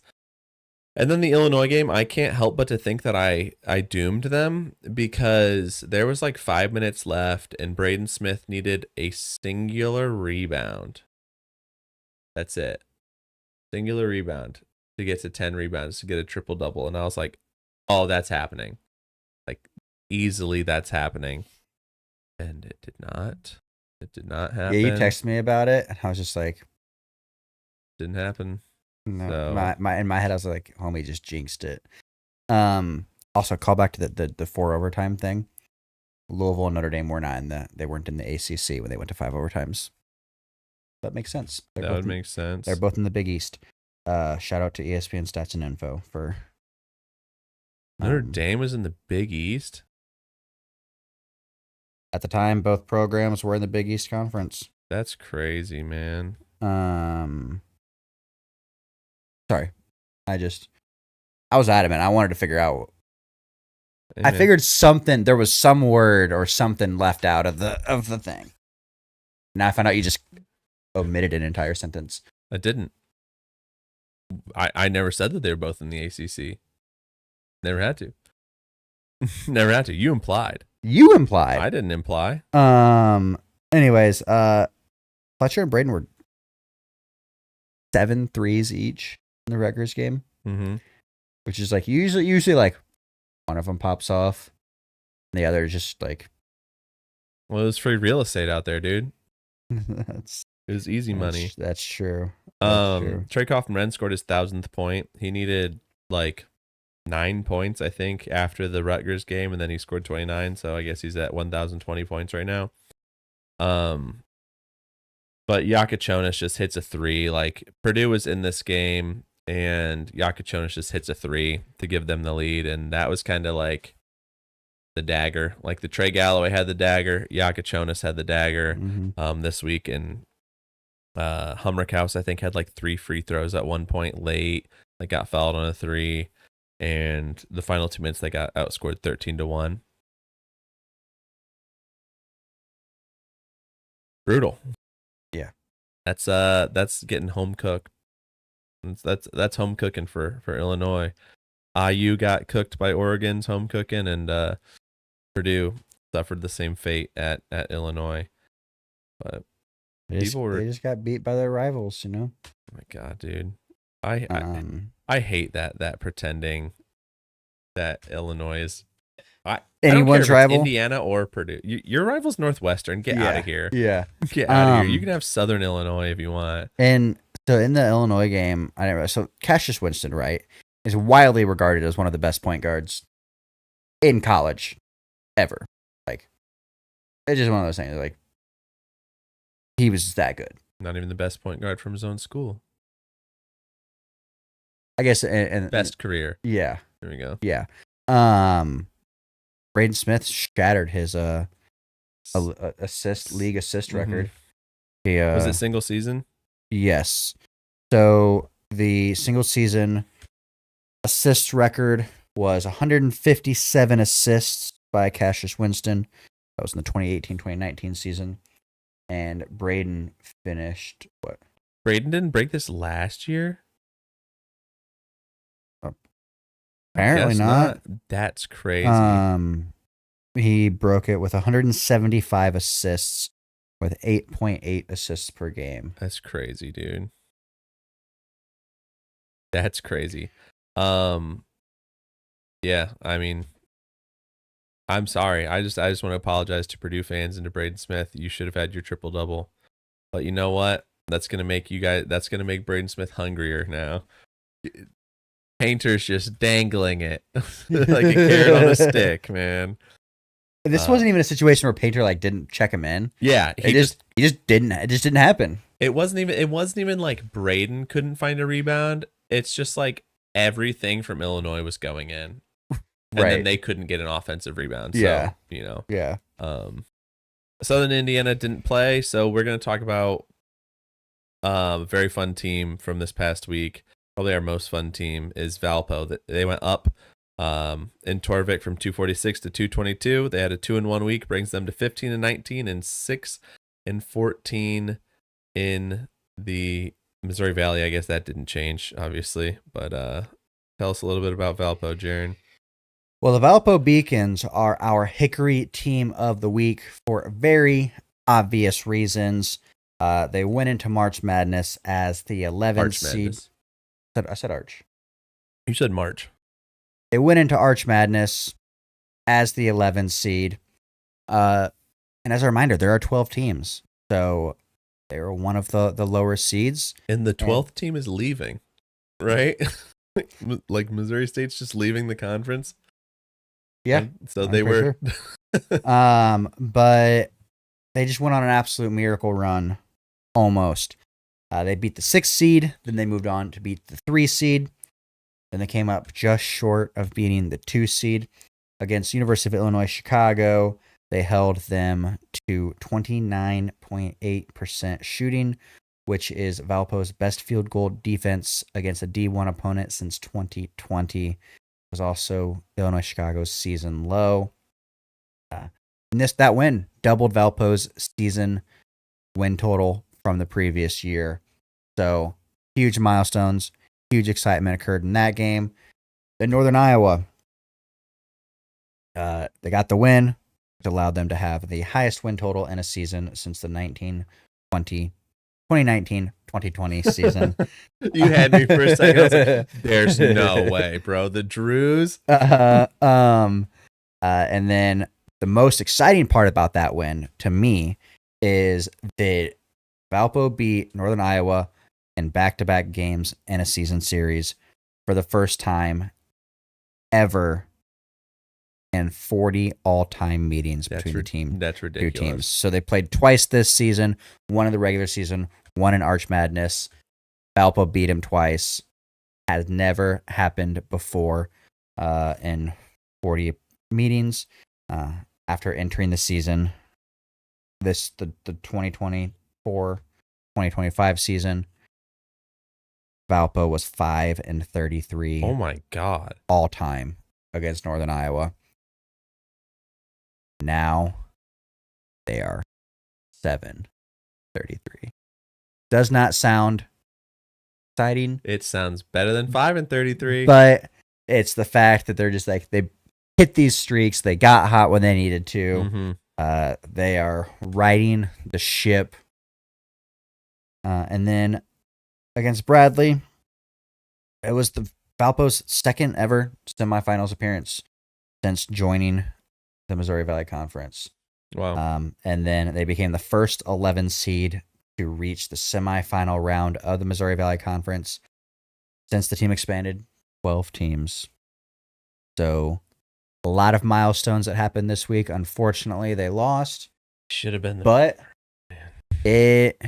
And then the Illinois game, I can't help but to think that I doomed them because there was like 5 minutes left and Braden Smith needed a singular rebound. That's it. Singular rebound to get to 10 rebounds to get a triple-double. And I was like, oh, that's happening. Like, easily that's happening. And it did not. It did not happen. Yeah, you texted me about it, and I was just like, didn't happen. No, So. in my head, I was like, homie just jinxed it. Also, call back to the 4 overtime thing. Louisville and Notre Dame were not they weren't in the ACC when they went to 5 overtimes. That makes sense. That would make sense. They're both in the Big East. Shout out to ESPN Stats and Info for Notre Dame was in the Big East. At the time, both programs were in the Big East Conference. That's crazy, man. Sorry. I was adamant. I wanted to figure out. Hey, I figured there was some word or something left out of the thing. Now I found out you just omitted an entire sentence. I didn't. I never said that they were both in the ACC. Never had to. Never had to. You implied. You implied. I didn't imply. Anyways, Fletcher and Braden were 7 threes each in the Rutgers game, which is like usually like one of them pops off, and the other is just like. Well, it was free real estate out there, dude. It was easy money. That's true. Trey Kaufman-Renn scored his 1,000th point. He needed like 9 points, I think, after the Rutgers game, and then he scored 29. So I guess he's at 1,020 points right now. But Yakachonis just hits a 3. Like Purdue was in this game, and Yakachonis just hits a 3 to give them the lead, and that was kind of like the dagger. Like the Trey Galloway had the dagger, Yakachonis had the dagger this week, and Humrickhouse, I think, had like 3 free throws at one point late. Like got fouled on a 3, and the final 2 minutes they got outscored 13-1. Brutal. Yeah, that's getting home cooked. That's home cooking for Illinois. IU got cooked by Oregon's home cooking, and Purdue suffered the same fate at Illinois. But they just got beat by their rivals, Oh my god, dude! I hate that pretending that Illinois is I don't care Anyone's if it's rival. Indiana or Purdue. Your rival's Northwestern. Get out of here. Yeah. Get out of here. You can have Southern Illinois if you want. And so in the Illinois game, I didn't realize, so Cassius Winston, right, is widely regarded as one of the best point guards in college ever. Like, it's just one of those things. Like, he was that good. Not even the best point guard from his own school. I guess. And Best career. Yeah. There we go. Yeah. Braden Smith shattered his league assist record. He, was it single season? Yes. So the single season assist record was 157 assists by Cassius Winston. That was in the 2018-2019 season. And Braden finished what? Braden didn't break this last year? Apparently not. That's crazy. He broke it with 175 assists with 8.8 assists per game. That's crazy, dude. That's crazy. Yeah, I mean, I'm sorry. I just want to apologize to Purdue fans and to Braden Smith. You should have had your triple double. But you know what? That's gonna make Braden Smith hungrier now. Painter's just dangling it like a carrot on a stick, man. This wasn't even a situation where Painter like didn't check him in. Yeah, it just didn't happen. It wasn't even like Braden couldn't find a rebound. It's just like everything from Illinois was going in. And then they couldn't get an offensive rebound. So, you know. Yeah. Southern Indiana didn't play, so we're going to talk about a very fun team from this past week. Probably our most fun team is Valpo. They went up in Torvik from 246 to 222. They had a 2-1 week, brings them to 15-19 and 6-14 in the Missouri Valley. I guess that didn't change, obviously, but tell us a little bit about Valpo, Jaren. Well, the Valpo Beacons are our Hickory team of the week for very obvious reasons. They went into March Madness as the 11th seed. I said Arch. You said March. They went into Arch Madness as the 11th seed. And as a reminder, there are 12 teams. So they were one of the lower seeds. And the 12th team is leaving, right? Like Missouri State's just leaving the conference. Yeah. And so they were. Sure. But they just went on an absolute miracle run. Almost. They beat the 6th seed. Then they moved on to beat the 3 seed. Then they came up just short of beating the 2 seed against University of Illinois Chicago. They held them to 29.8% shooting, which is Valpo's best field goal defense against a D1 opponent since 2020. It was also Illinois Chicago's season low. And that win doubled Valpo's season win total from the previous year. So huge milestones, huge excitement occurred in that game. Then Northern Iowa, they got the win, which allowed them to have the highest win total in a season since the 2019-2020 season. You had me for a second. I was like, there's no way, bro. The Drews. And then the most exciting part about that win to me is that Valpo beat Northern Iowa in back-to-back games in a season series for the first time ever in 40 all-time meetings between the team. That's ridiculous. 2 teams. So they played twice this season, one in the regular season, one in Arch Madness. Valpo beat him twice. Has never happened before in 40 meetings. After entering the season, the 2024-2025 season, Valpo was 5-33. Oh my God. All time against Northern Iowa. Now they are 7-33. Does not sound exciting. It sounds better than 5-33. But it's the fact that they're just like, they hit these streaks. They got hot when they needed to. Mm-hmm. They are riding the ship. And then against Bradley, it was the Valpo's second ever semifinals appearance. since joining the Missouri Valley Conference. Wow. And then they became the first 11 seed to reach the semifinal round of the Missouri Valley Conference since the team expanded 12 teams. So a lot of milestones that happened this week. Unfortunately, they lost. Should have been there. But it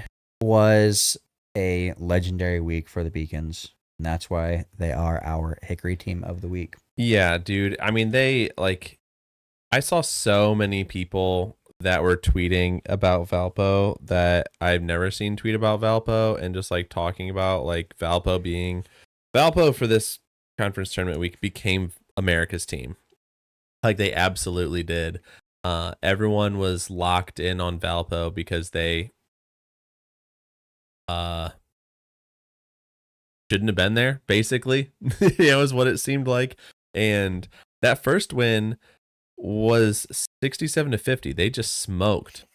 was a legendary week for the Beacons. And that's why they are our Hickory team of the week. Yeah, dude. I mean, I saw so many people that were tweeting about Valpo that I've never seen tweet about Valpo, and just like talking about like Valpo for this conference tournament week became America's team. Like they absolutely did. Everyone was locked in on Valpo because they shouldn't have been there, basically. Is what it seemed like. And that first win was 67-50. They just smoked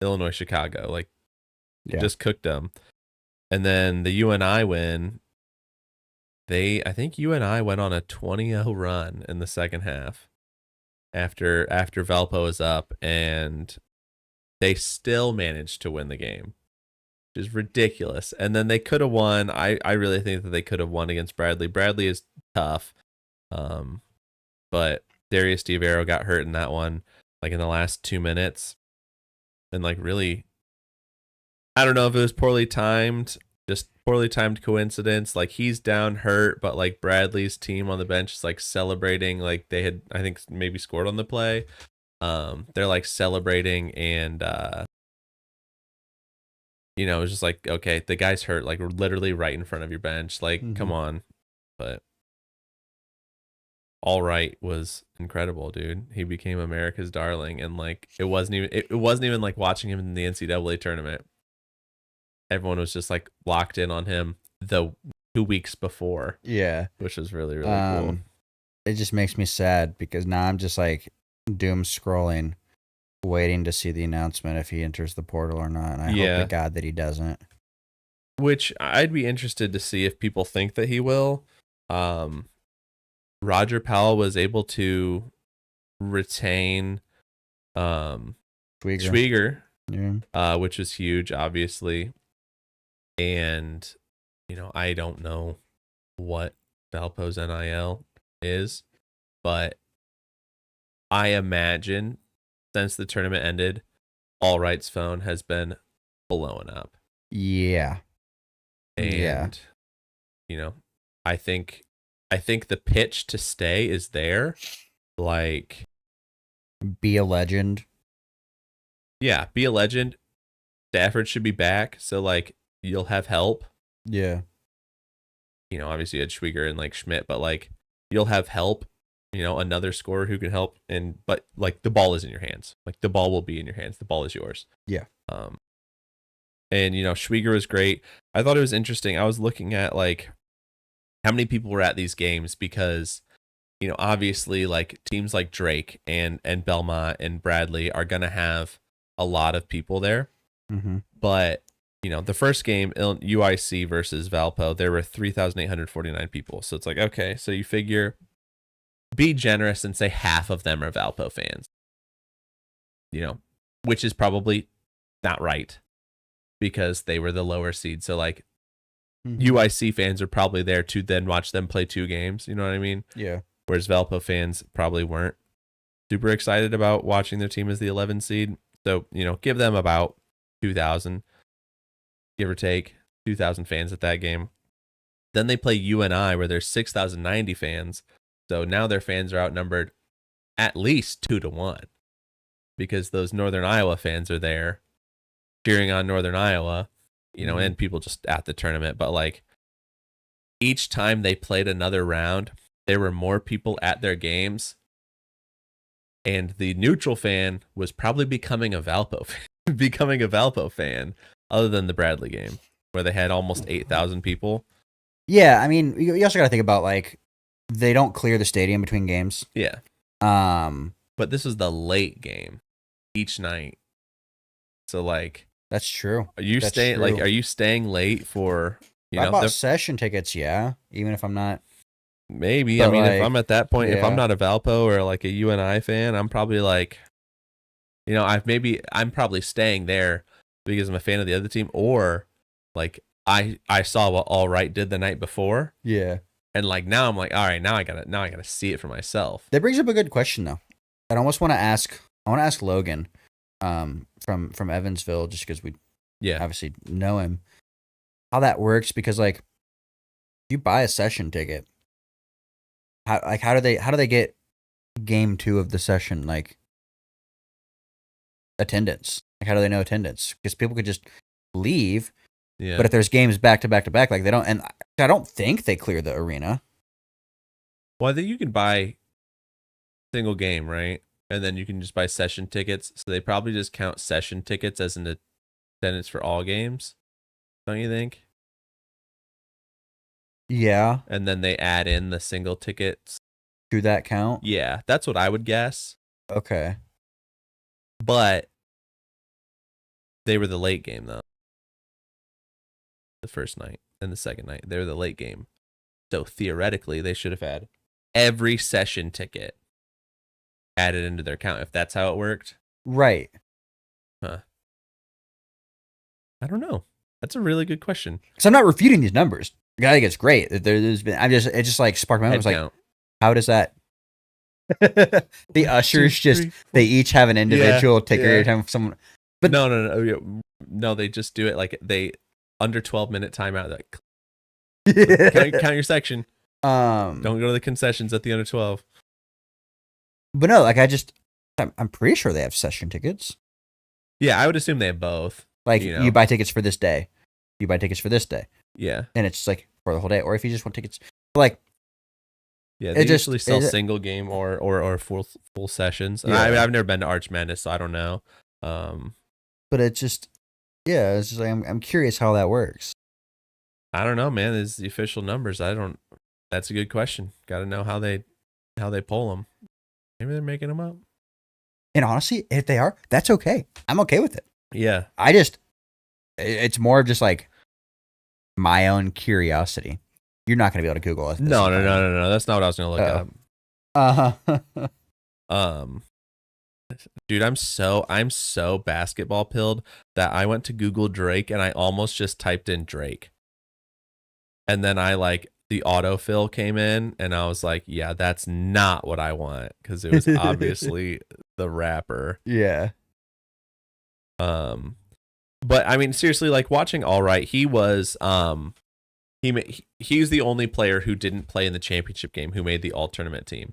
Illinois Chicago. Like just cooked them. And then the UNI win, I think UNI went on a 20-0 run in the second half after Valpo was up, and they still managed to win the game, which is ridiculous. And then they could have won. I really think that they could have won against Bradley. Bradley is tough. But Darius DiVero got hurt in that one, like in the last 2 minutes. And like really, I don't know if it was poorly timed, just poorly timed coincidence. Like he's down hurt, but like Bradley's team on the bench is like celebrating. Like they had, I think, maybe scored on the play. They're like celebrating, and it was just like, okay, the guy's hurt, like literally right in front of your bench. Like, come on. But All Right was incredible, dude. He became America's darling, and like it wasn't even like watching him in the NCAA tournament. Everyone was just like locked in on him the 2 weeks before. Yeah. Which was really, really cool. It just makes me sad because now I'm just like doom scrolling, waiting to see the announcement if he enters the portal or not. And I hope to God that he doesn't. Which I'd be interested to see if people think that he will. Roger Powell was able to retain Schwieger, which is huge, obviously. And, I don't know what Valpo's NIL is, but I imagine since the tournament ended, All Right's phone has been blowing up. Yeah. And, I think the pitch to stay is there. Like, be a legend. Yeah, be a legend. Stafford should be back, so like you'll have help. Yeah. Obviously you had Schwieger and like Schmidt, but like you'll have help. Another scorer who can help, but like the ball is in your hands. Like the ball will be in your hands. The ball is yours. Yeah. And Schwieger was great. I thought it was interesting. I was looking at like how many people were at these games because obviously like teams like Drake and Belmont and Bradley are gonna have a lot of people there. Mm-hmm. But the first game, UIC versus Valpo, there were 3,849 people. So it's like, okay, so you figure, be generous and say half of them are Valpo fans. Which is probably not right because they were the lower seed. So like UIC fans are probably there to then watch them play 2 games. You know what I mean? Yeah. Whereas Valpo fans probably weren't super excited about watching their team as the 11 seed. So, give them about 2,000, give or take, 2,000 fans at that game. Then they play UNI where there's 6,090 fans. So now their fans are outnumbered at least 2-1 because those Northern Iowa fans are there cheering on Northern Iowa, and people just at the tournament. But like each time they played another round, there were more people at their games. And the neutral fan was probably becoming a Valpo fan, other than the Bradley game, where they had almost 8,000 people. Yeah, I mean, you also got to think about, like, they don't clear the stadium between games. Yeah. But this is the late game each night. So, like... That's true. Are you staying late for, I bought session tickets, yeah, even if I'm not maybe. I But mean, if like, I'm at that point, if I'm yeah. not a Valpo or like a UNI fan, I'm probably like, I'm probably staying there because I'm a fan of the other team, or like I saw what All Right did the night before, Yeah. and like now I'm like, all right, now I gotta see it for myself. That brings up a good question though. I almost want to ask. I want to ask Logan, from Evansville, just because we Yeah. obviously know him, how that works. Because like, you buy a session ticket. How do they get game 2 of the session, like, attendance? Like, how do they know attendance? Because people could just leave, Yeah. but if there's games back to back to back, like they don't, and I don't think they clear the arena. Well, I think you can buy single game, right? And then you can just buy session tickets. So they probably just count session tickets as an attendance for all games, don't you think? Yeah, And then they add in the single tickets. do that count? Yeah, that's what I would guess. Okay. But they were the late game though. The first night and the second night, they were the late game. So theoretically, they should have had every session ticket added into their count if that's how it worked. Right. Huh. I don't know. That's a really good question. Because I'm not refuting these numbers. I think it's great. There's been. It just like sparked my mind. It was like, count. how does that? The ushers they each have an individual ticket every time someone. But No. They just do it like they under 12-minute timeout. Like, count your section. Don't go to the concessions at the under 12. But no, like I'm pretty sure they have session tickets. Yeah, I would assume they have both. Like, you buy tickets for this day, you buy tickets for this day. Yeah, and it's like for the whole day. Or if you just want tickets, like, yeah, they usually sell single game or full sessions. And Yeah. I've never been to Arch Madness, so I don't know. But it's just, yeah, it's just like I'm curious how that works. I don't know, man. Is the official numbers? I don't. That's a good question. Got to know how they pull them. Maybe they're making them up. And honestly, if they are, that's okay. I'm okay with it. Yeah. It's more of just like my own curiosity. You're not going to be able to Google it. No. That's not what I was going to look Uh-huh. up. Dude, I'm so basketball pilled that I went to Google Drake and I almost just typed in Drake. And then the autofill came in and I was like, yeah, that's not what I want, because it was obviously the rapper. Yeah. But I mean, seriously, like, watching All Right, he was he's the only player who didn't play in the championship game who made the all tournament team,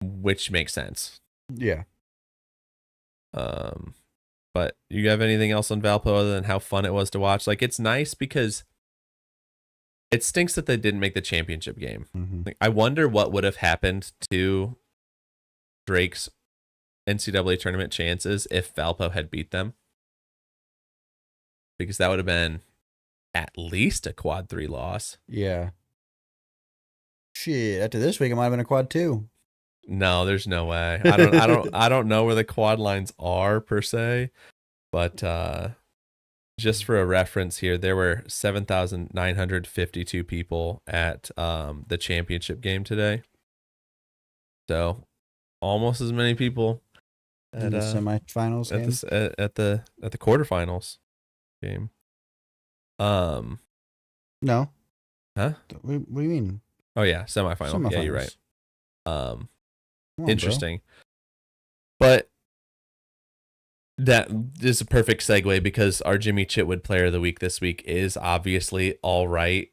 which makes sense. Yeah. But you have anything else on Valpo other than how fun it was to watch? Like, it's nice because it stinks that they didn't make the championship game. Mm-hmm. Like, I wonder what would have happened to Drake's NCAA tournament chances if Valpo had beat them, because that would have been at least a quad 3 loss. Yeah. Shit, after this week, it might have been a quad 2. No, there's no way. I don't know where the quad lines are per se, but just for a reference here, there were 7,952 people at the championship game today. So almost as many people at the semifinals at the quarterfinals game. No. Huh? What do you mean? Oh yeah, semifinal. Yeah, you're right. Come on, Interesting. But that is a perfect segue, because our Jimmy Chitwood Player of the Week this week is obviously All Right.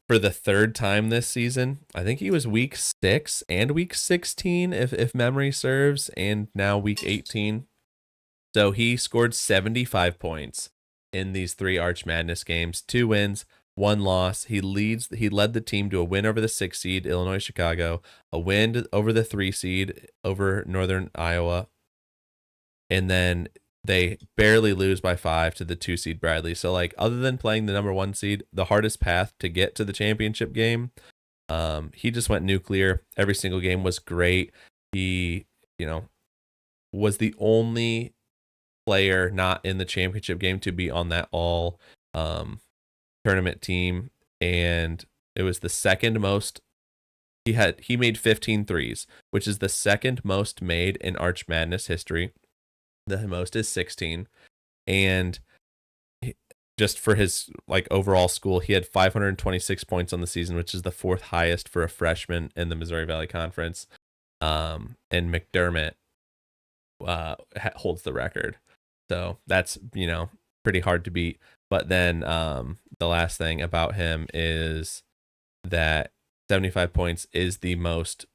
For the third time this season, I think he was week 6 and week 16, if memory serves, and now week 18. So he scored 75 points in these 3 Arch Madness games, 2 wins, 1 loss. He led the team to a win over the 6 seed Illinois Chicago, a win over the 3 seed over Northern Iowa, and then they barely lose by 5 to the 2 seed Bradley. So, like, other than playing the number 1 seed, the hardest path to get to the championship game, he just went nuclear. Every single game was great. He, was the only player not in the championship game to be on that all tournament team, and It was the second most. He made 15 threes, which is the second most made in Arch Madness history. The most is 16. And just for his like overall school, he had 526 points on the season, which is the fourth highest for a freshman in the Missouri Valley Conference. And McDermott holds the record. So that's, pretty hard to beat. But then the last thing about him is that 75 points is the most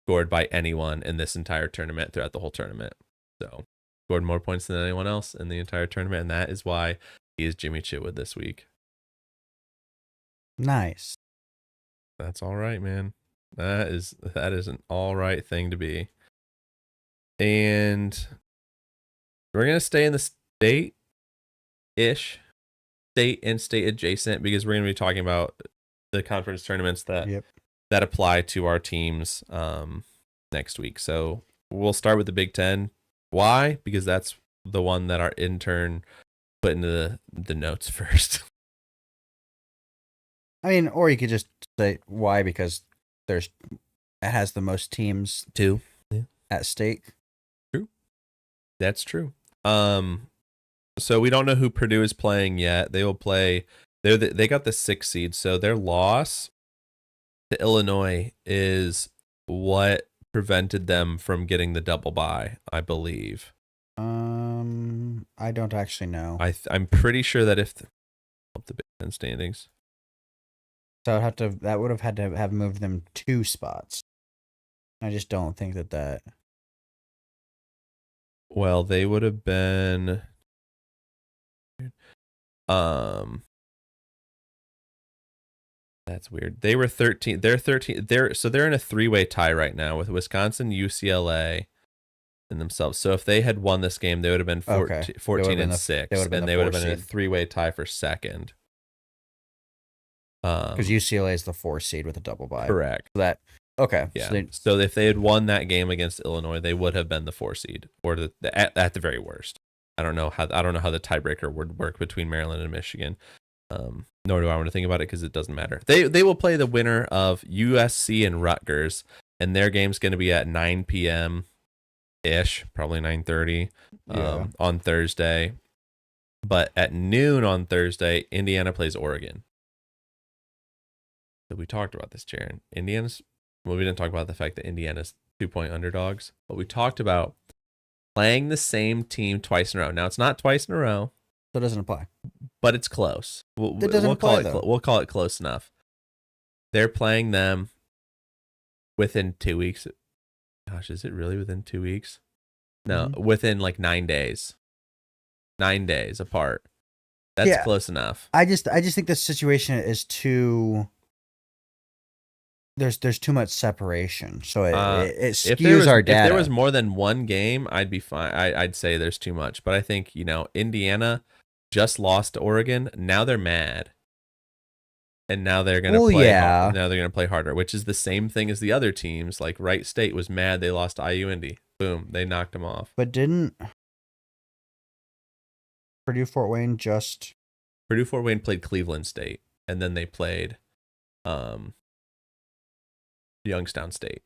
scored by anyone in this entire tournament throughout the whole tournament. So scored more points than anyone else in the entire tournament, and that is why he is Jimmy Chitwood this week. Nice. That's all right, man. That is an all right thing to be. And we're gonna stay in the state-ish, state and state adjacent, because we're gonna be talking about the conference tournaments that apply to our teams next week. So we'll start with the Big Ten. Why? Because that's the one that our intern put into the notes first. I mean, or you could just say why, because it has the most teams at stake. True. That's true. So we don't know who Purdue is playing yet. They will play. They got the 6th seed, so their loss to Illinois is what prevented them from getting the double bye, I believe. I don't actually know. I'm pretty sure that if the Big Ten standings, so that would have had to have moved them 2 spots. I just don't think that. Well, they would have been. That's weird. They were 13. They're 13. They're in a 3-way tie right now with Wisconsin, UCLA, and themselves. So if they had won this game, they would have been 14 and 6, and they would have been in a 3-way tie for second. Because UCLA is the 4 seed with a double bye. Correct. So okay. Yeah. So if they had won that game against Illinois, they would have been the 4 seed, or at the very worst. I don't know how the tiebreaker would work between Maryland and Michigan. Nor do I want to think about it because it doesn't matter. They will play the winner of USC and Rutgers, and their game's going to be at 9 p.m. ish, probably 9:30 on Thursday. But at noon on Thursday, Indiana plays Oregon. So we talked about this, Jaren. We didn't talk about the fact that Indiana's 2-point underdogs, but we talked about playing the same team twice in a row. Now, it's not twice in a row. So it doesn't apply. But it's close. It doesn't apply, though. We'll call it close enough. They're playing them within 2 weeks. Gosh, is it really within 2 weeks? No, within like 9 days. 9 days apart. That's close enough. I just think this situation is too. There's too much separation, so it skews our data. If there was more than one game, I'd be fine. I'd say there's too much, but I think Indiana just lost to Oregon. Now they're mad, and now they're gonna play. Now they're gonna play harder, which is the same thing as the other teams. Like Wright State was mad they lost to IU Indy. Boom, they knocked them off. But didn't Purdue-Fort Wayne Purdue-Fort Wayne played Cleveland State, and then they played Youngstown State.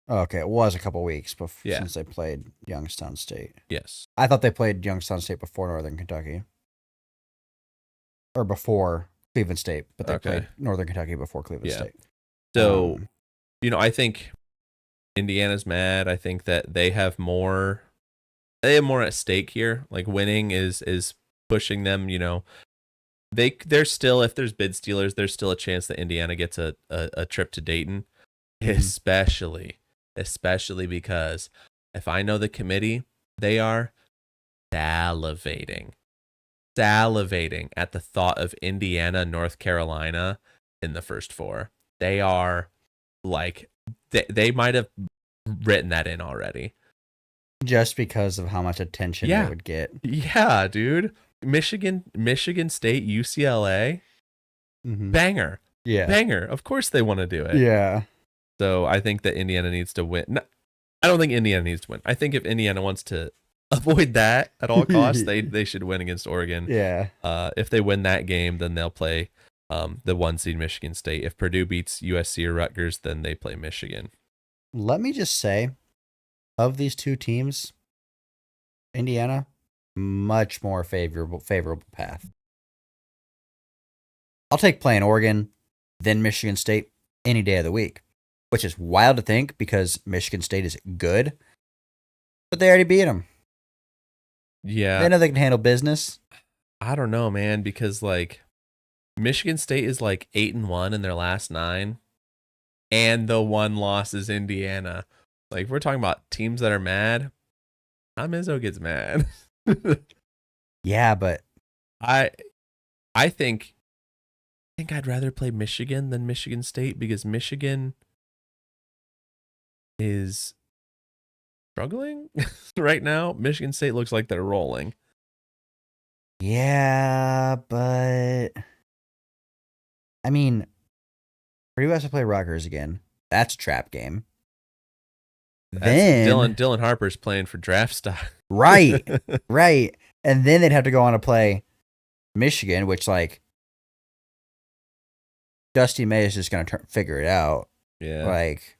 Oh, okay, it was a couple weeks since they played Youngstown State. Yes. I thought they played Youngstown State before Northern Kentucky. Or before Cleveland State, but they played Northern Kentucky before Cleveland State. So, I think Indiana's mad. I think that they have more at stake here. Like winning is pushing them, they're still, if there's bid stealers, there's still a chance that Indiana gets a trip to Dayton. Especially because if I know the committee, they are salivating at the thought of Indiana, North Carolina in the first 4. They are like, they might have written that in already. Just because of how much attention they would get. Yeah, dude. Michigan State, UCLA, banger. Yeah. Banger. Of course they want to do it. Yeah. So I think that Indiana needs to win. No, I don't think Indiana needs to win. I think if Indiana wants to avoid that at all costs, they should win against Oregon. Yeah. If they win that game, then they'll play the 1 seed Michigan State. If Purdue beats USC or Rutgers, then they play Michigan. Let me just say, of these two teams, Indiana, much more favorable path. I'll take playing Oregon, then Michigan State any day of the week, which is wild to think because Michigan State is good, but they already beat them. Yeah. They know they can handle business. I don't know, man, because like Michigan State is like 8-1 in their last 9, and the one loss is Indiana. Like, we're talking about teams that are mad. Izzo gets mad. Yeah, but I think I'd rather play Michigan than Michigan State because Michigan is struggling right now. Michigan State looks like they're rolling. Yeah, but I mean, Purdue has to play Rutgers again. That's a trap game. Then Dylan Harper's playing for draft stock. Right. And then they'd have to go on to play Michigan, which like Dusty May is just going to figure it out. Yeah. Like,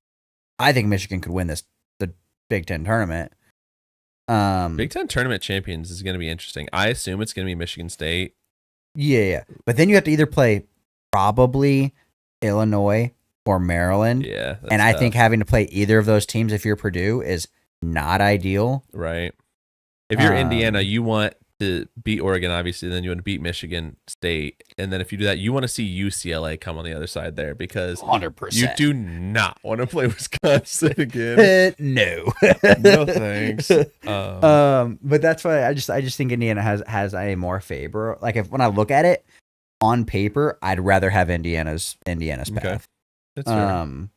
I think Michigan could win the Big Ten tournament. Big Ten tournament champions is going to be interesting. I assume it's going to be Michigan State. Yeah. But then you have to either play probably Illinois or Maryland. Yeah. And I think having to play either of those teams if you're Purdue is not ideal. Right. If you're Indiana, you want to beat Oregon, obviously, then you want to beat Michigan State. And then if you do that, you want to see UCLA come on the other side there because 100%. you do not want to play Wisconsin again. No. No thanks. But that's why I just think Indiana has a more favor. Like when I look at it on paper, I'd rather have Indiana's path. Okay. That's fair.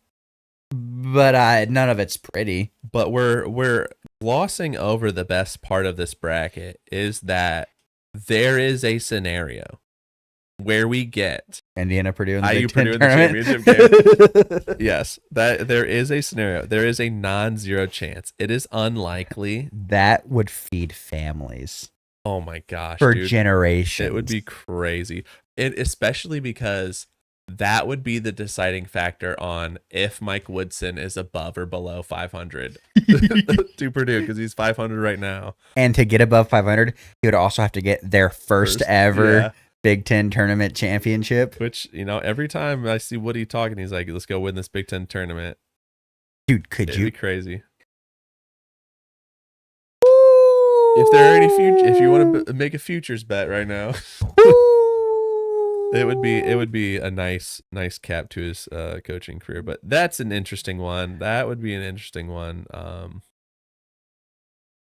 But none of it's pretty. But we're glossing over the best part of this bracket is that there is a scenario where we get Indiana Purdue in the Big Purdue Ten in the championship game. Yes, that there is a scenario. There is a non-zero chance. It is unlikely. That would feed families. Oh my gosh, for dude. generations. It would be crazy. Especially because that would be the deciding factor on if Mike Woodson is above or below 500 to Purdue because he's 500 right now. And to get above 500, he would also have to get their first ever Big Ten tournament championship. Which, every time I see Woody talking, he's like, let's go win this Big Ten tournament. Dude, It'd be crazy. If there are any if you want to make a futures bet right now, it would be a nice cap to his coaching career. But that's an interesting one. That would be an interesting one.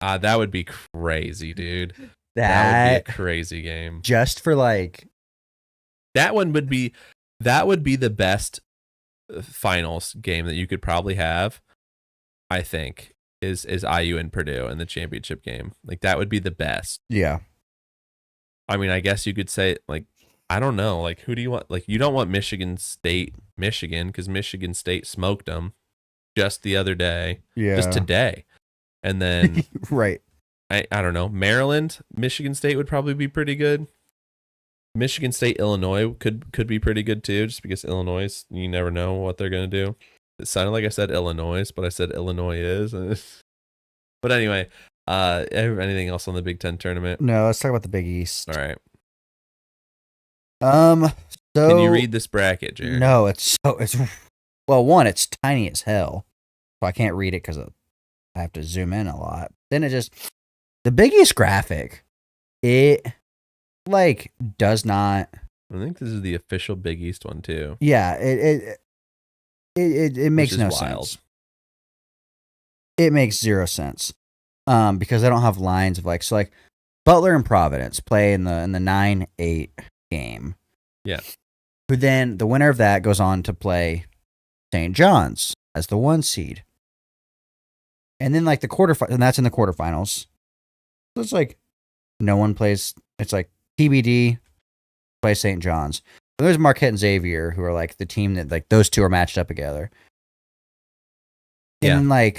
That would be crazy, dude. That would be a crazy game. Just for like that would be the best finals game that you could probably have. I think is IU and Purdue in the championship game. Like that would be the best. Yeah. I mean, I guess you could say like I don't know. Like who do you want? Like you don't want Michigan State, Michigan, because Michigan State smoked them just the other day. Yeah. Just today. And then right. I don't know. Maryland, Michigan State would probably be pretty good. Michigan State, Illinois could be pretty good too, just because Illinois, you never know what they're gonna do. It sounded like I said Illinois, but I said Illinois is. But anyway, anything else on the Big Ten tournament? No, let's talk about the Big East. All right. So can you read this bracket, Jaren? No, it's one, it's tiny as hell, so I can't read it because I have to zoom in a lot. Then the Big East graphic, it like does not. I think this is the official Big East one too. Yeah, it makes no sense. It makes zero sense. Because I don't have lines of like Butler and Providence play in the 9-8 game. Yeah. Who then the winner of that goes on to play St. John's as the 1 seed. And then like and that's in the quarterfinals. So it's like no one plays. It's like TBD plays St. John's. But there's Marquette and Xavier who are like the team that like those two are matched up together. And then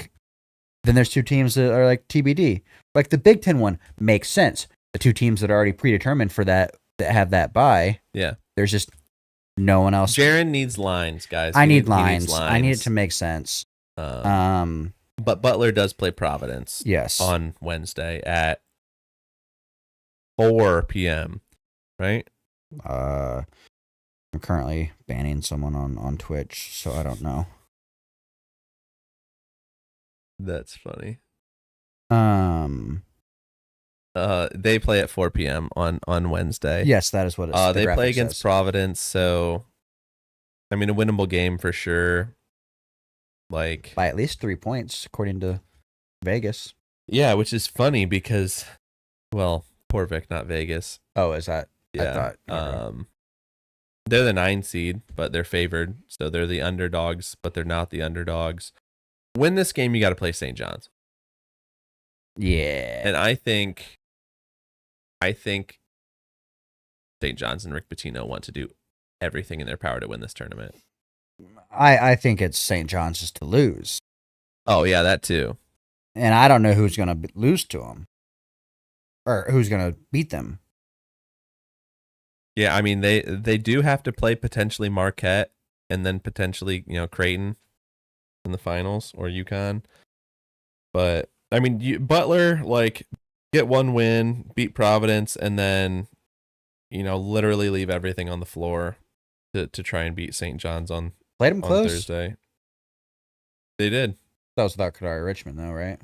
then there's 2 teams that are like TBD. Like the Big Ten one makes sense. The 2 teams that are already predetermined for that have that bye. Yeah. There's just No one else. Jaren needs lines, guys. I He need he needs lines. I need it to make sense. But Butler does play Providence. Yes. On Wednesday at 4 p.m. Right? I'm currently banning someone on Twitch, so I don't know. That's funny. They play at 4 p.m. on Wednesday. Yes, that is what it's. They play against Providence, so I mean a winnable game for sure. Like by at least 3 points, according to Vegas. Yeah, which is funny because, well, poor Vic, not Vegas. Oh, is that? Yeah. I thought. They're the 9 seed, but they're favored, so they're the underdogs, but they're not the underdogs. Win this game, you got to play St. John's. Yeah. And I think St. John's and Rick Pitino want to do everything in their power to win this tournament. I think it's St. John's just to lose. Oh, yeah, that too. And I don't know who's going to lose to them or who's going to beat them. Yeah, I mean, they do have to play potentially Marquette and then potentially, Creighton in the finals or UConn. But, I mean, Butler, get one win, beat Providence, and then, literally leave everything on the floor to try and beat St. John's on Thursday. They did. That was without Kadari Richmond, though, right?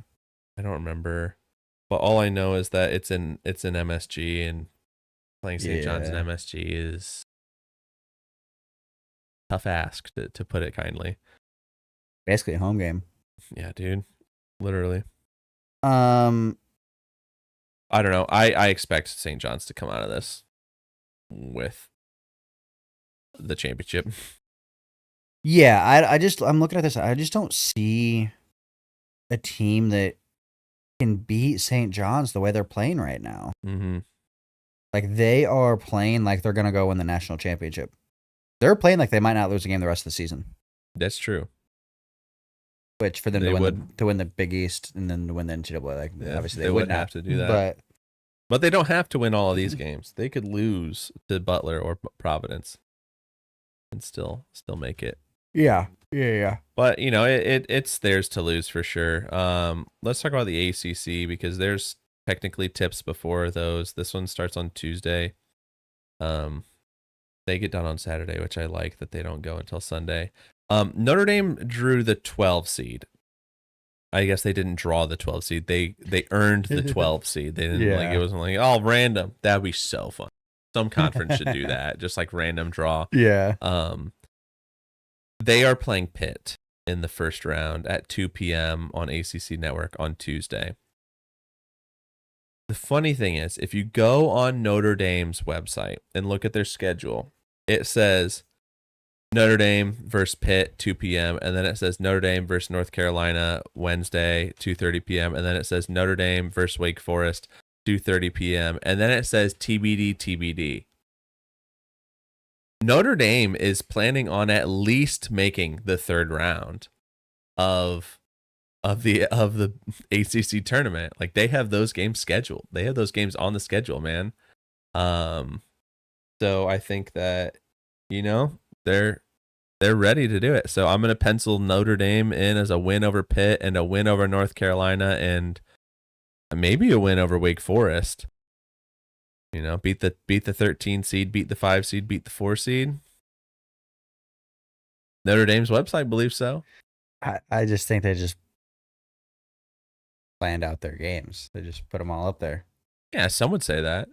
I don't remember. But all I know is that it's in MSG, and playing St. John's in MSG is tough ask, to put it kindly. Basically a home game. Yeah, dude. Literally. I don't know. I expect St. John's to come out of this with the championship. Yeah, I'm looking at this. I just don't see a team that can beat St. John's the way they're playing right now. Mm-hmm. Like, they are playing like they're going to go win the national championship. They're playing like they might not lose a game the rest of the season. That's true. Which for them to win the Big East and then to win the NCAA, obviously they wouldn't have to do that. But they don't have to win all of these games. They could lose to Butler or Providence and still make it. Yeah. But it's theirs to lose for sure. Let's talk about the ACC because there's technically tips before those. This one starts on Tuesday. They get done on Saturday, which I like that they don't go until Sunday. Notre Dame drew the 12 seed. I guess they didn't draw the 12 seed. They earned the 12 seed. They didn't it wasn't random. That'd be so fun. Some conference should do that, just like random draw. Yeah. They are playing Pitt in the first round at 2 p.m. on ACC Network on Tuesday. The funny thing is, if you go on Notre Dame's website and look at their schedule, it says Notre Dame versus Pitt, 2 p.m., and then it says Notre Dame versus North Carolina, Wednesday, 2:30 p.m., and then it says Notre Dame versus Wake Forest, 2:30 p.m., and then it says TBD. Notre Dame is planning on at least making the third round of the ACC tournament. Like, they have those games scheduled. They have those games on the schedule, man. So I think that they're ready to do it. So I'm gonna pencil Notre Dame in as a win over Pitt and a win over North Carolina and maybe a win over Wake Forest. Beat the 13 seed, beat the 5 seed, beat the 4 seed. Notre Dame's website believes so. I just think they just planned out their games. They just put them all up there. Yeah, some would say that.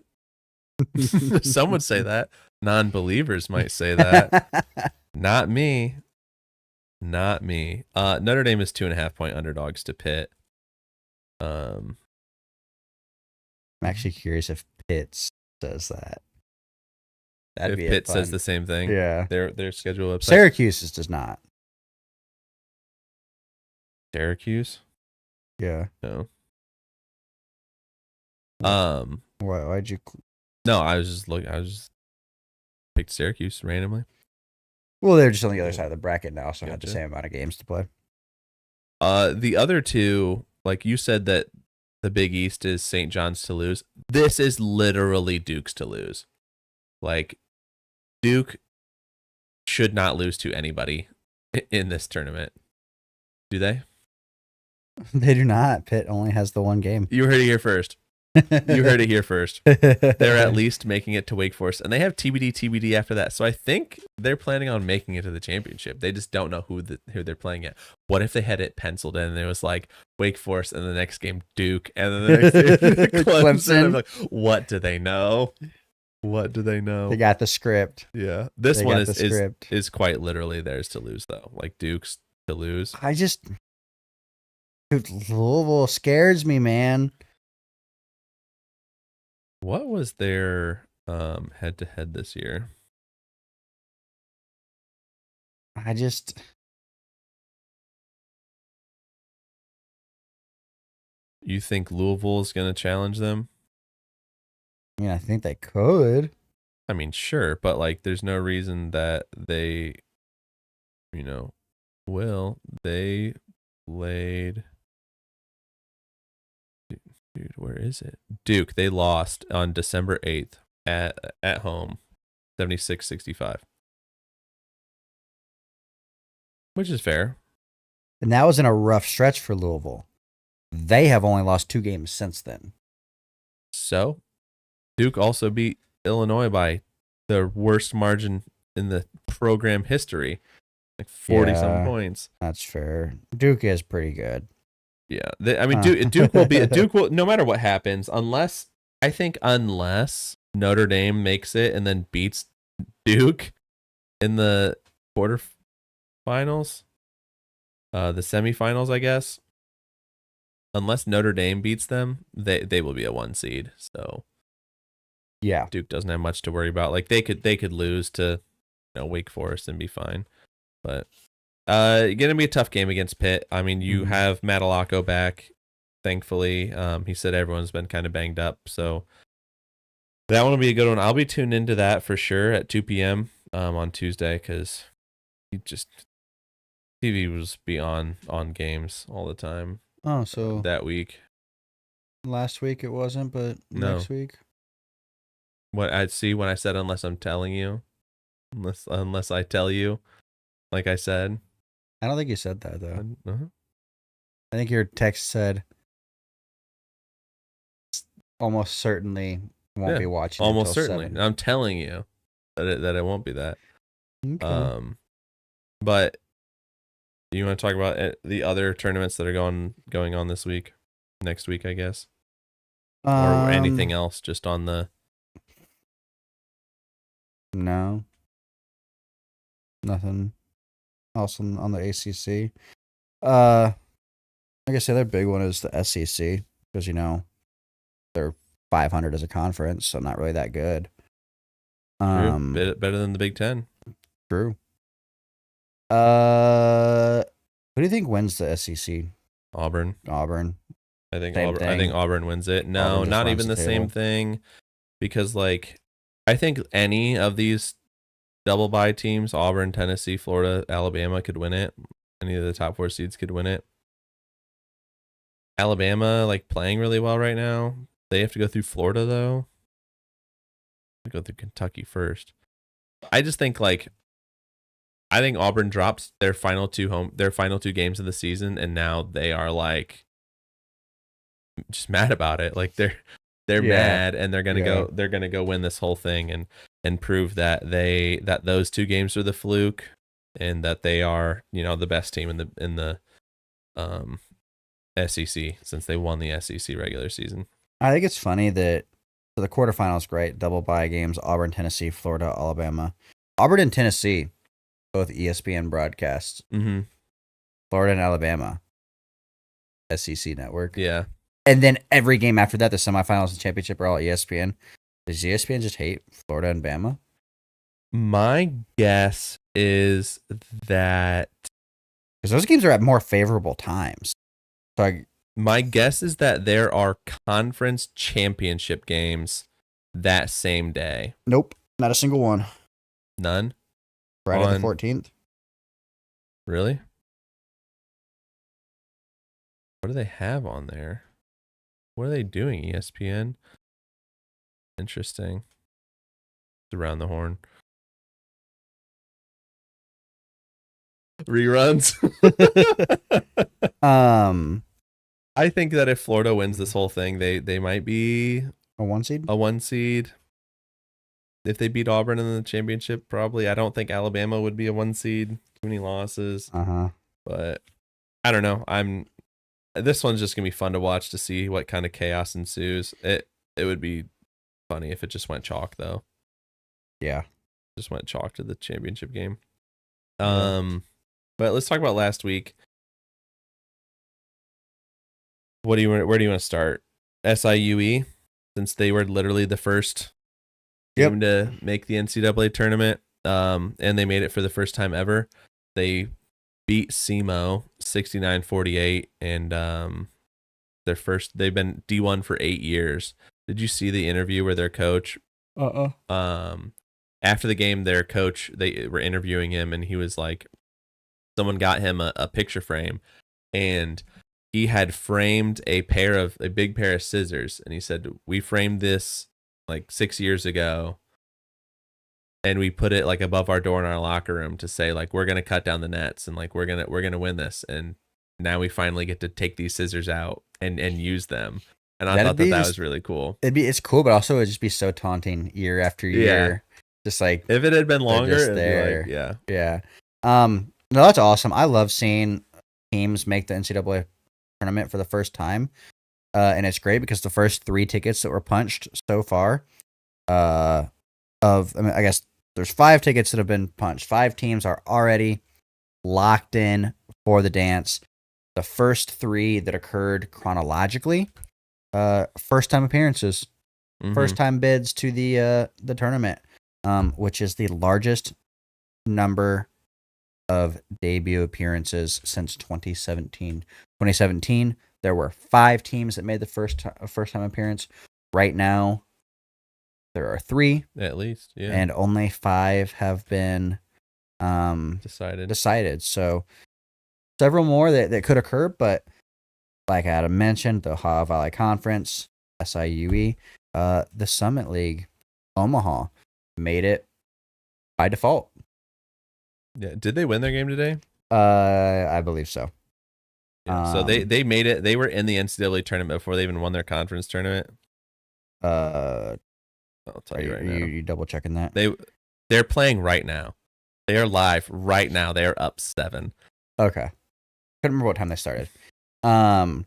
Some would say that. Non-believers might say that. Not me. Notre Dame is 2.5 point underdogs to Pitt. I'm actually curious if Pitt says that. If Pitt says the same thing. Yeah. Their schedule website. Syracuse does not. Syracuse? Yeah. No. Why'd you? No, I was just picked Syracuse randomly. Well, they're just on the other side of the bracket now, so had the same amount of games to play. The other two, like you said, that the Big East is St. John's to lose. This is literally Duke's to lose. Like, Duke should not lose to anybody in this tournament. Do they? They do not. Pitt only has the one game. You heard it here first. You heard it here first. They're at least making it to Wake Forest, and they have TBD after that. So I think they're planning on making it to the championship. They just don't know who they're playing yet. What if they had it penciled in and it was like Wake Forest and the next game Duke and then the next game Clemson? I'm like, what do they know? What do they know? They got the script. Yeah, this one is quite literally theirs to lose though. Like Duke's to lose. Dude, Louisville scares me, man. What was their head-to-head this year? You think Louisville is going to challenge them? Yeah, I think they could. I mean, sure, but like there's no reason that they will. They played Dude, where is it? Duke, they lost on December 8th at home, 76-65. Which is fair. And that was in a rough stretch for Louisville. They have only lost 2 games since then. So, Duke also beat Illinois by the worst margin in the program history, like 40-some points. That's fair. Duke is pretty good. Yeah, Duke will be Duke will, no matter what happens, unless Notre Dame makes it and then beats Duke in the quarterfinals, the semifinals, I guess. Unless Notre Dame beats them, they will be a 1 seed. So yeah, Duke doesn't have much to worry about. Like they could lose to Wake Forest and be fine, but. Gonna be a tough game against Pitt. I mean, you have Matalacco back, thankfully. He said everyone's been kind of banged up, so that one will be a good one. I'll be tuned into that for sure at 2 p.m. On Tuesday because TV was be on games all the time. Oh, so that week. Last week it wasn't, but next week. What I'd see when I said unless I'm telling you, unless I tell you, like I said. I don't think you said that, though. Uh-huh. I think your text said almost certainly won't be watching. Almost certainly. 7. I'm telling you that it won't be that. Okay. But you want to talk about the other tournaments that are going on this week, next week, I guess, or anything else just on the? No. Nothing else on the ACC. Like I said, their big one is the SEC because they're 500 as a conference, so not really that good. True. Better than the Big Ten. True. Who do you think wins the SEC? Auburn. I think Auburn wins it. No, not even the same thing, because like I think any of these double bye teams, Auburn, Tennessee, Florida, Alabama, could win it. Any of the top 4 seeds could win it. Alabama, like, playing really well right now. They have to go through Florida, though. They go through Kentucky first. I just think, like, I think Auburn drops their final 2 games of the season, and now they are, like, just mad about it. Like, they're mad, and they're gonna go win this whole thing and prove that those 2 games were the fluke, and that they are the best team in the SEC since they won the SEC regular season. I think it's funny that the quarterfinals, great double bye games: Auburn, Tennessee, Florida, Alabama. Auburn and Tennessee, both ESPN broadcasts. Mm-hmm. Florida and Alabama, SEC network. Yeah. And then every game after that, the semifinals and championship are all ESPN. Does ESPN just hate Florida and Bama? My guess is that because those games are at more favorable times. So my guess is that there are conference championship games that same day. Nope, not a single one. None? Friday the 14th. Really? What do they have on there? What are they doing, ESPN? Interesting. It's around the horn. Reruns. um, I think that if Florida wins this whole thing, they might be a 1 seed. a 1 seed. If they beat Auburn in the championship, probably. I don't think Alabama would be a 1 seed. Too many losses. But I don't know. This one's just gonna be fun to watch to see what kind of chaos ensues. It would be funny if it just went chalk though. Yeah. Just went chalk to the championship game. Yeah. But let's talk about last week. Where do you want to start? SIUE, since they were literally the first team to make the NCAA tournament, and they made it for the first time ever. They beat SEMO 69-48, and they've been D1 for 8 years. Did you see the interview where their coach after the game, their coach, they were interviewing him, and he was like, someone got him a picture frame, and he had framed a big pair of scissors, and he said, we framed this like 6 years ago, and we put it like above our door in our locker room to say like, we're gonna cut down the nets, and like we're gonna win this, and now we finally get to take these scissors out and use them. And I thought that was really cool. It's cool, but also it'd just be so taunting year after year. Just like if it had been longer, it'd there. Be like, yeah. No, that's awesome. I love seeing teams make the NCAA tournament for the first time, and it's great because the first 3 tickets that were punched so far, I guess there's 5 tickets that have been punched. 5 teams are already locked in for the dance. The first 3 that occurred chronologically, first time appearances, first time bids to the tournament, which is the largest number of debut appearances since 2017. 2017, there were 5 teams that made the first time appearance. Right now, there are 3 at least, and only 5 have been decided. So several more that could occur, but like Adam mentioned, the Ohio Valley Conference, SIUE, the Summit League, Omaha made it by default. Yeah, did they win their game today? I believe so. Yeah, so they made it. They were in the NCAA tournament before they even won their conference tournament. I'll tell you right now. You double checking that? They're playing right now. They are live right now. They are up 7. Okay, couldn't remember what time they started. And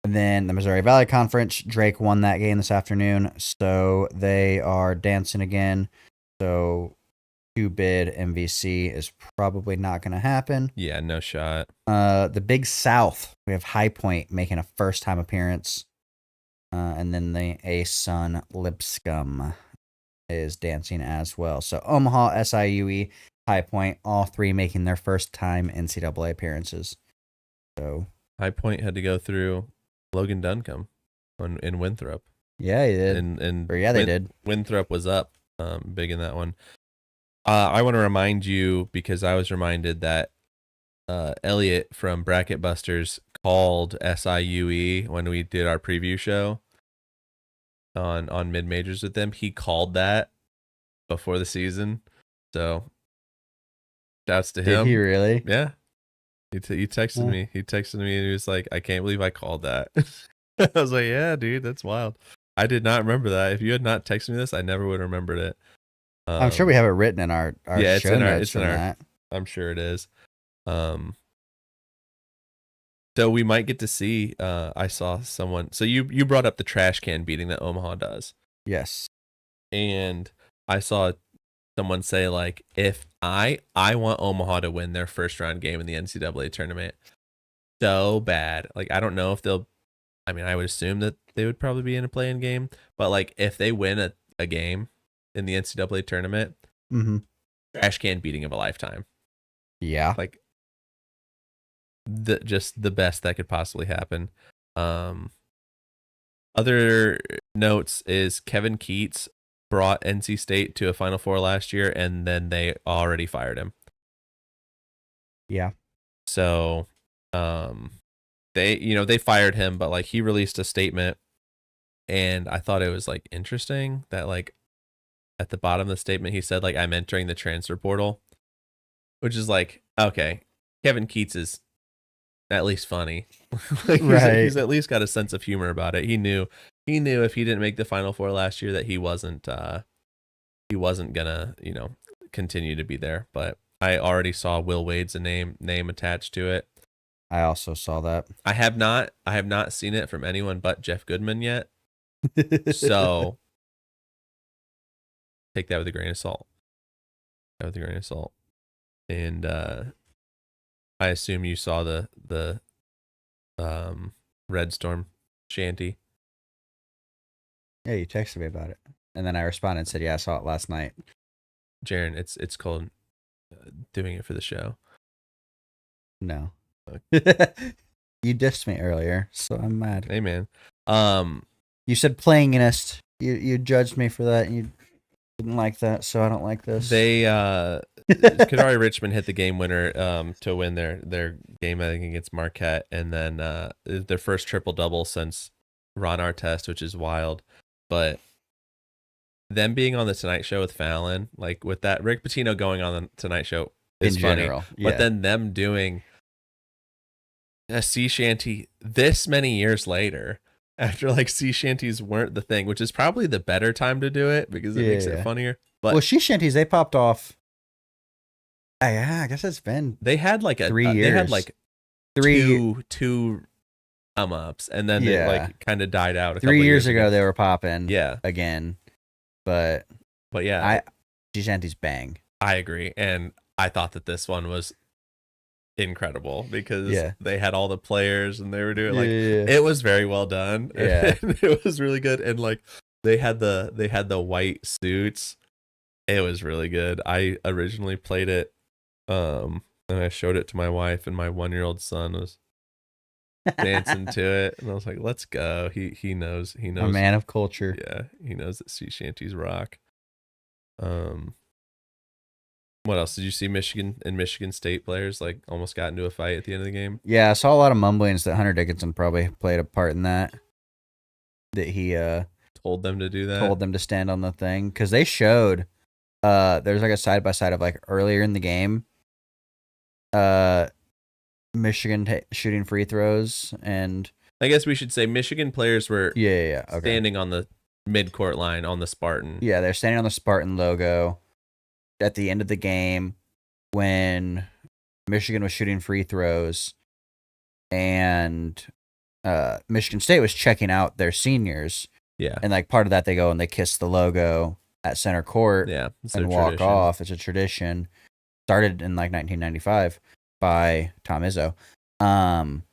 then the Missouri Valley Conference, Drake won that game this afternoon, so they are dancing again. So 2-bid MVC is probably not going to happen. Yeah, no shot. The Big South, we have High Point making a first-time appearance. And then the A-Sun Lipscomb is dancing as well. So Omaha, SIUE, High Point, all 3 making their first-time NCAA appearances. So High Point had to go through Logan Duncombe in Winthrop. Yeah, he did. They did. Winthrop was up big in that one. I want to remind you, because I was reminded that Elliot from Bracket Busters called SIUE when we did our preview show on mid majors with them. He called that before the season, so shouts to him. Did he really? Yeah. He texted me. He texted me and he was like, "I can't believe I called that." I was like, "Yeah, dude, that's wild. I did not remember that. If you had not texted me this, I never would have remembered it." I'm sure we have it written in our show notes from that. I'm sure it is. So we might get to see. I saw someone. So you brought up the trash can beating that Omaha does. Yes. And I saw someone say, like, if I want Omaha to win their first round game in the NCAA tournament so bad. Like, I don't know if they'll. I mean, I would assume that they would probably be in a play-in game, but like if they win a game in the NCAA tournament, trash can beating of a lifetime. Yeah, like just the best that could possibly happen. Other notes is Kevin Keats brought NC State to a Final Four last year, and then they already fired him. Yeah. So, they fired him, but like he released a statement, and I thought it was like interesting that like at the bottom of the statement he said like, I'm entering the transfer portal, which is like, okay, Kevin Keats is at least funny. Like Right. he's at least got a sense of humor about it. He knew if he didn't make the Final Four last year that he wasn't gonna, continue to be there. But I already saw Will Wade's name attached to it. I also saw that. I have not seen it from anyone but Jeff Goodman yet. So take that with a grain of salt. And I assume you saw the Red Storm shanty. Yeah, you texted me about it, and then I responded and said, "Yeah, I saw it last night." Jaren, it's called doing it for the show. No, you dissed me earlier, so I'm mad. Hey man, you said playingist. You judged me for that, and you didn't like that, so I don't like this. They Kadari Richmond hit the game winner to win their game, I think, against Marquette, and then their first triple double since Ron Artest, which is wild. But them being on the Tonight Show with Fallon, like with that Rick Pitino going on the Tonight Show is in funny. general, yeah. But then them doing a sea shanty this many years later, after like sea shanties weren't the thing, which is probably the better time to do it because it makes it funnier. But well, sea shanties, they popped off. I guess it's been they had like 3 years. They had like two ups, and then they like kind of died out. 3 years ago, they were popping. Yeah, again, but yeah, sea shanties bang. I agree, and I thought that this one was incredible because they had all the players and they were doing it was very well done. Yeah, and it was really good, and like they had the white suits. It was really good. I originally played it, and I showed it to my wife, and my 1-year-old son was dancing to it, and I was like, "Let's go." He knows. A man of culture. Yeah, he knows that sea shanties rock. What else did you see? Michigan State players like almost got into a fight at the end of the game. Yeah, I saw a lot of mumblings that Hunter Dickinson probably played a part in that. That he told them to do that. Told them to stand on the thing because they showed. There's like a side by side of like earlier in the game. Michigan shooting free throws, and I guess we should say Michigan players were okay. standing on the midcourt line on the Spartan. Yeah, they're standing on the Spartan logo at the end of the game when Michigan was shooting free throws, and Michigan State was checking out their seniors. Yeah, and like part of that, they go and they kiss the logo at center court. Yeah, and walk off. It's a tradition. Started in like 1995 by Tom Izzo. And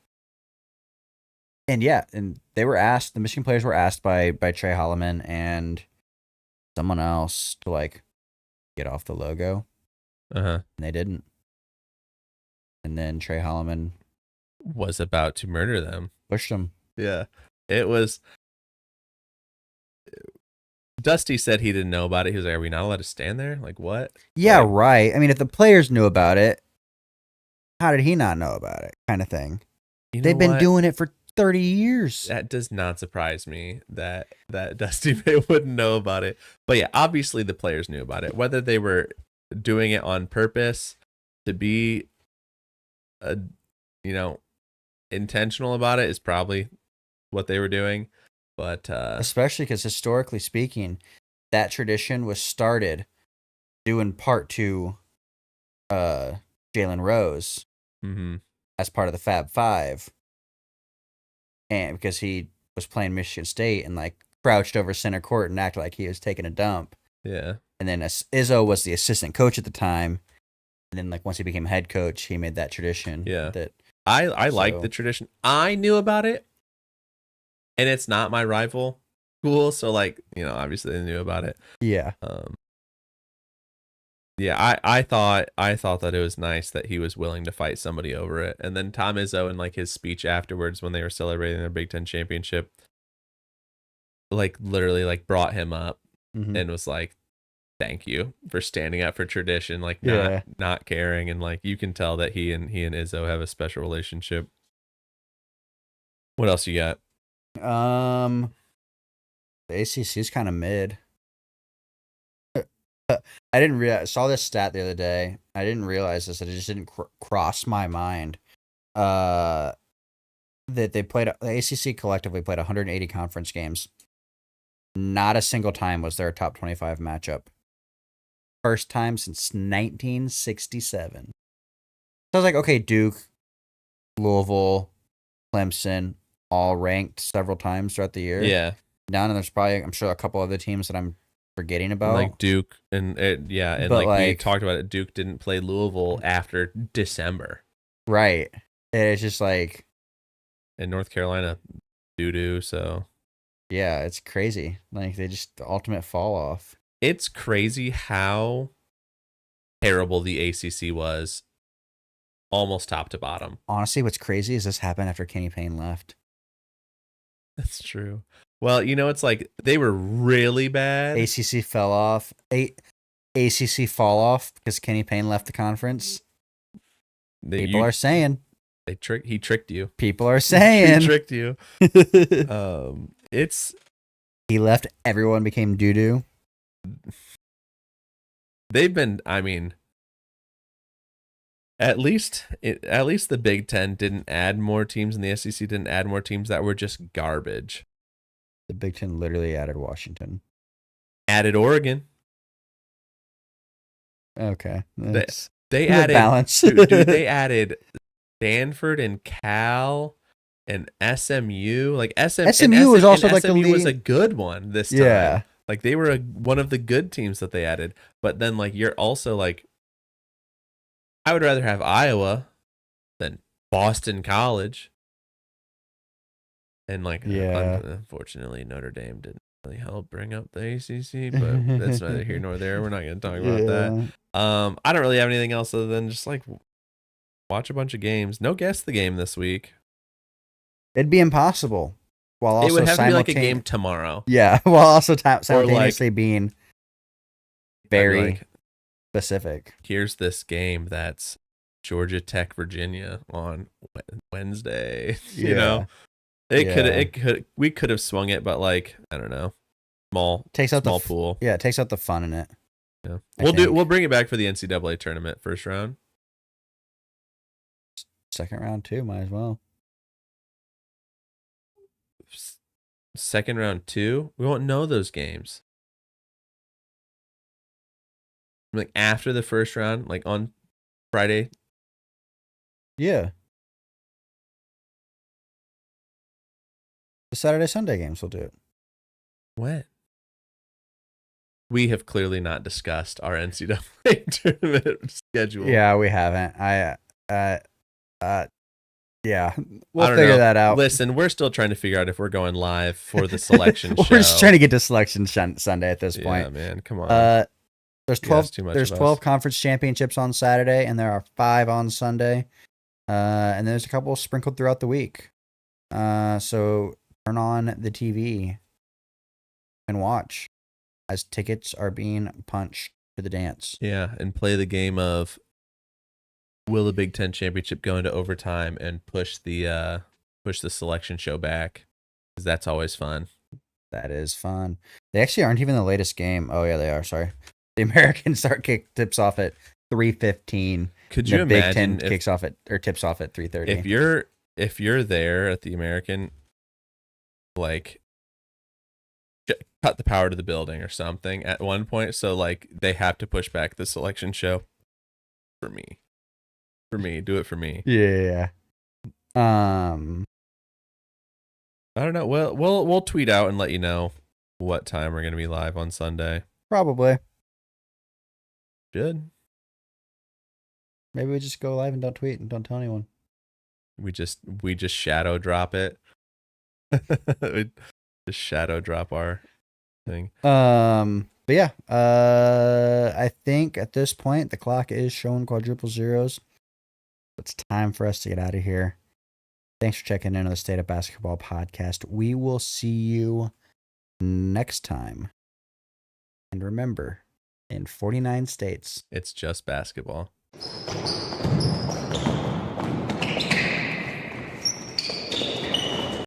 yeah, and they were asked, the Michigan players were asked by Trey Holloman and someone else to like get off the logo. And they didn't. And then Trey Holloman was about to murder them. Pushed them. Yeah. It was Dusty said he didn't know about it. He was like, "Are we not allowed to stand there? Like what?" Yeah, right. I mean, if the players knew about it, how did he not know about it? Kind of thing. They've been doing it for 30 years. That does not surprise me that Dusty May wouldn't know about it. But yeah, obviously the players knew about it. Whether they were doing it on purpose to be intentional about it is probably what they were doing. But especially because historically speaking, that tradition was started due in part to Jalen Rose as part of the Fab Five, and because he was playing Michigan State and like crouched over center court and acted like he was taking a dump. Yeah, and then Izzo was the assistant coach at the time, and then like once he became head coach, he made that tradition. Yeah, that I like the tradition. I knew about it. And it's not my rival school, so like, obviously they knew about it. Yeah. Yeah, I thought that it was nice that he was willing to fight somebody over it. And then Tom Izzo in like his speech afterwards when they were celebrating their Big Ten championship, like literally like brought him up and was like, "Thank you for standing up for tradition," like not caring, and like you can tell that he and Izzo have a special relationship. What else you got? The ACC is kind of mid. I didn't realize. I saw this stat the other day. I didn't realize this. It just didn't cross my mind. That they played the ACC collectively played 180 conference games. Not a single time was there a top 25 matchup. First time since 1967. So I was like, okay, Duke, Louisville, Clemson, all ranked several times throughout the year. Yeah. Down, and there's probably, I'm sure, a couple other teams that I'm forgetting about. Like Duke, and we talked about it, Duke didn't play Louisville after December. Right. And it's just like... And North Carolina, doo-doo, so... Yeah, it's crazy. Like, they just, the ultimate fall off. It's crazy how terrible the ACC was, almost top to bottom. Honestly, what's crazy is this happened after Kenny Payne left. That's true. Well, it's like they were really bad. ACC fell off. ACC fall off because Kenny Payne left the conference. People are saying he tricked you. People are saying he tricked you. He left. Everyone became doo doo. They've been. I mean, at least the Big Ten didn't add more teams, and the SEC didn't add more teams that were just garbage. The Big Ten literally added Washington. Added Oregon. Okay. They added balance. dude, they added Stanford and Cal and SMU. Like SMU was also like SMU was a good one this time. Yeah. Like they were one of the good teams that they added. But then like you're also like, I would rather have Iowa than Boston College. And like, unfortunately, Notre Dame didn't really help bring up the ACC, but that's neither here nor there. We're not going to talk about that. I don't really have anything else other than just like watch a bunch of games. No guess the game this week. It'd be impossible. While also it would have to be like a game tomorrow. Yeah, while also simultaneously being very specific. Here's this game that's Georgia Tech, Virginia on Wednesday. You know, we could have swung it, but like I don't know, small pool. Yeah, it takes out the fun in it. Yeah, we'll bring it back for the NCAA tournament first round. Second round too, might as well. Second round too. We won't know those games. Like after the first round, like on Friday. Yeah. The Saturday, Sunday games will do it. What? We have clearly not discussed our NCAA tournament schedule. Yeah, we haven't. Yeah, we'll figure that out. Listen, we're still trying to figure out if we're going live for the selection show. We're just trying to get to selection Sunday at this point. Yeah, man, come on. There's 12. There's 12 conference championships on Saturday, and there are 5 on Sunday. And there's a couple sprinkled throughout the week. So turn on the TV and watch as tickets are being punched to the dance. Yeah, and play the game of will the Big Ten championship go into overtime and push the selection show back? Because that's always fun. That is fun. They actually aren't even the latest game. Oh yeah, they are. Sorry, the American tips off at 3:15. Could you imagine Big Ten tips off at 3:30? If you're there at the American, like cut the power to the building or something at one point, so like they have to push back the selection show for me. Do it for me. Yeah. I don't know. Well, we'll tweet out and let you know what time we're going to be live on Sunday. Probably. Good. Maybe we just go live and don't tweet and don't tell anyone. We just shadow drop it. We just shadow drop our thing. But yeah, I think at this point the clock is showing quadruple zeros. It's time for us to get out of here. Thanks for checking in on the State of Basketball podcast. We will see you next time. And remember, in 49 states, it's just basketball.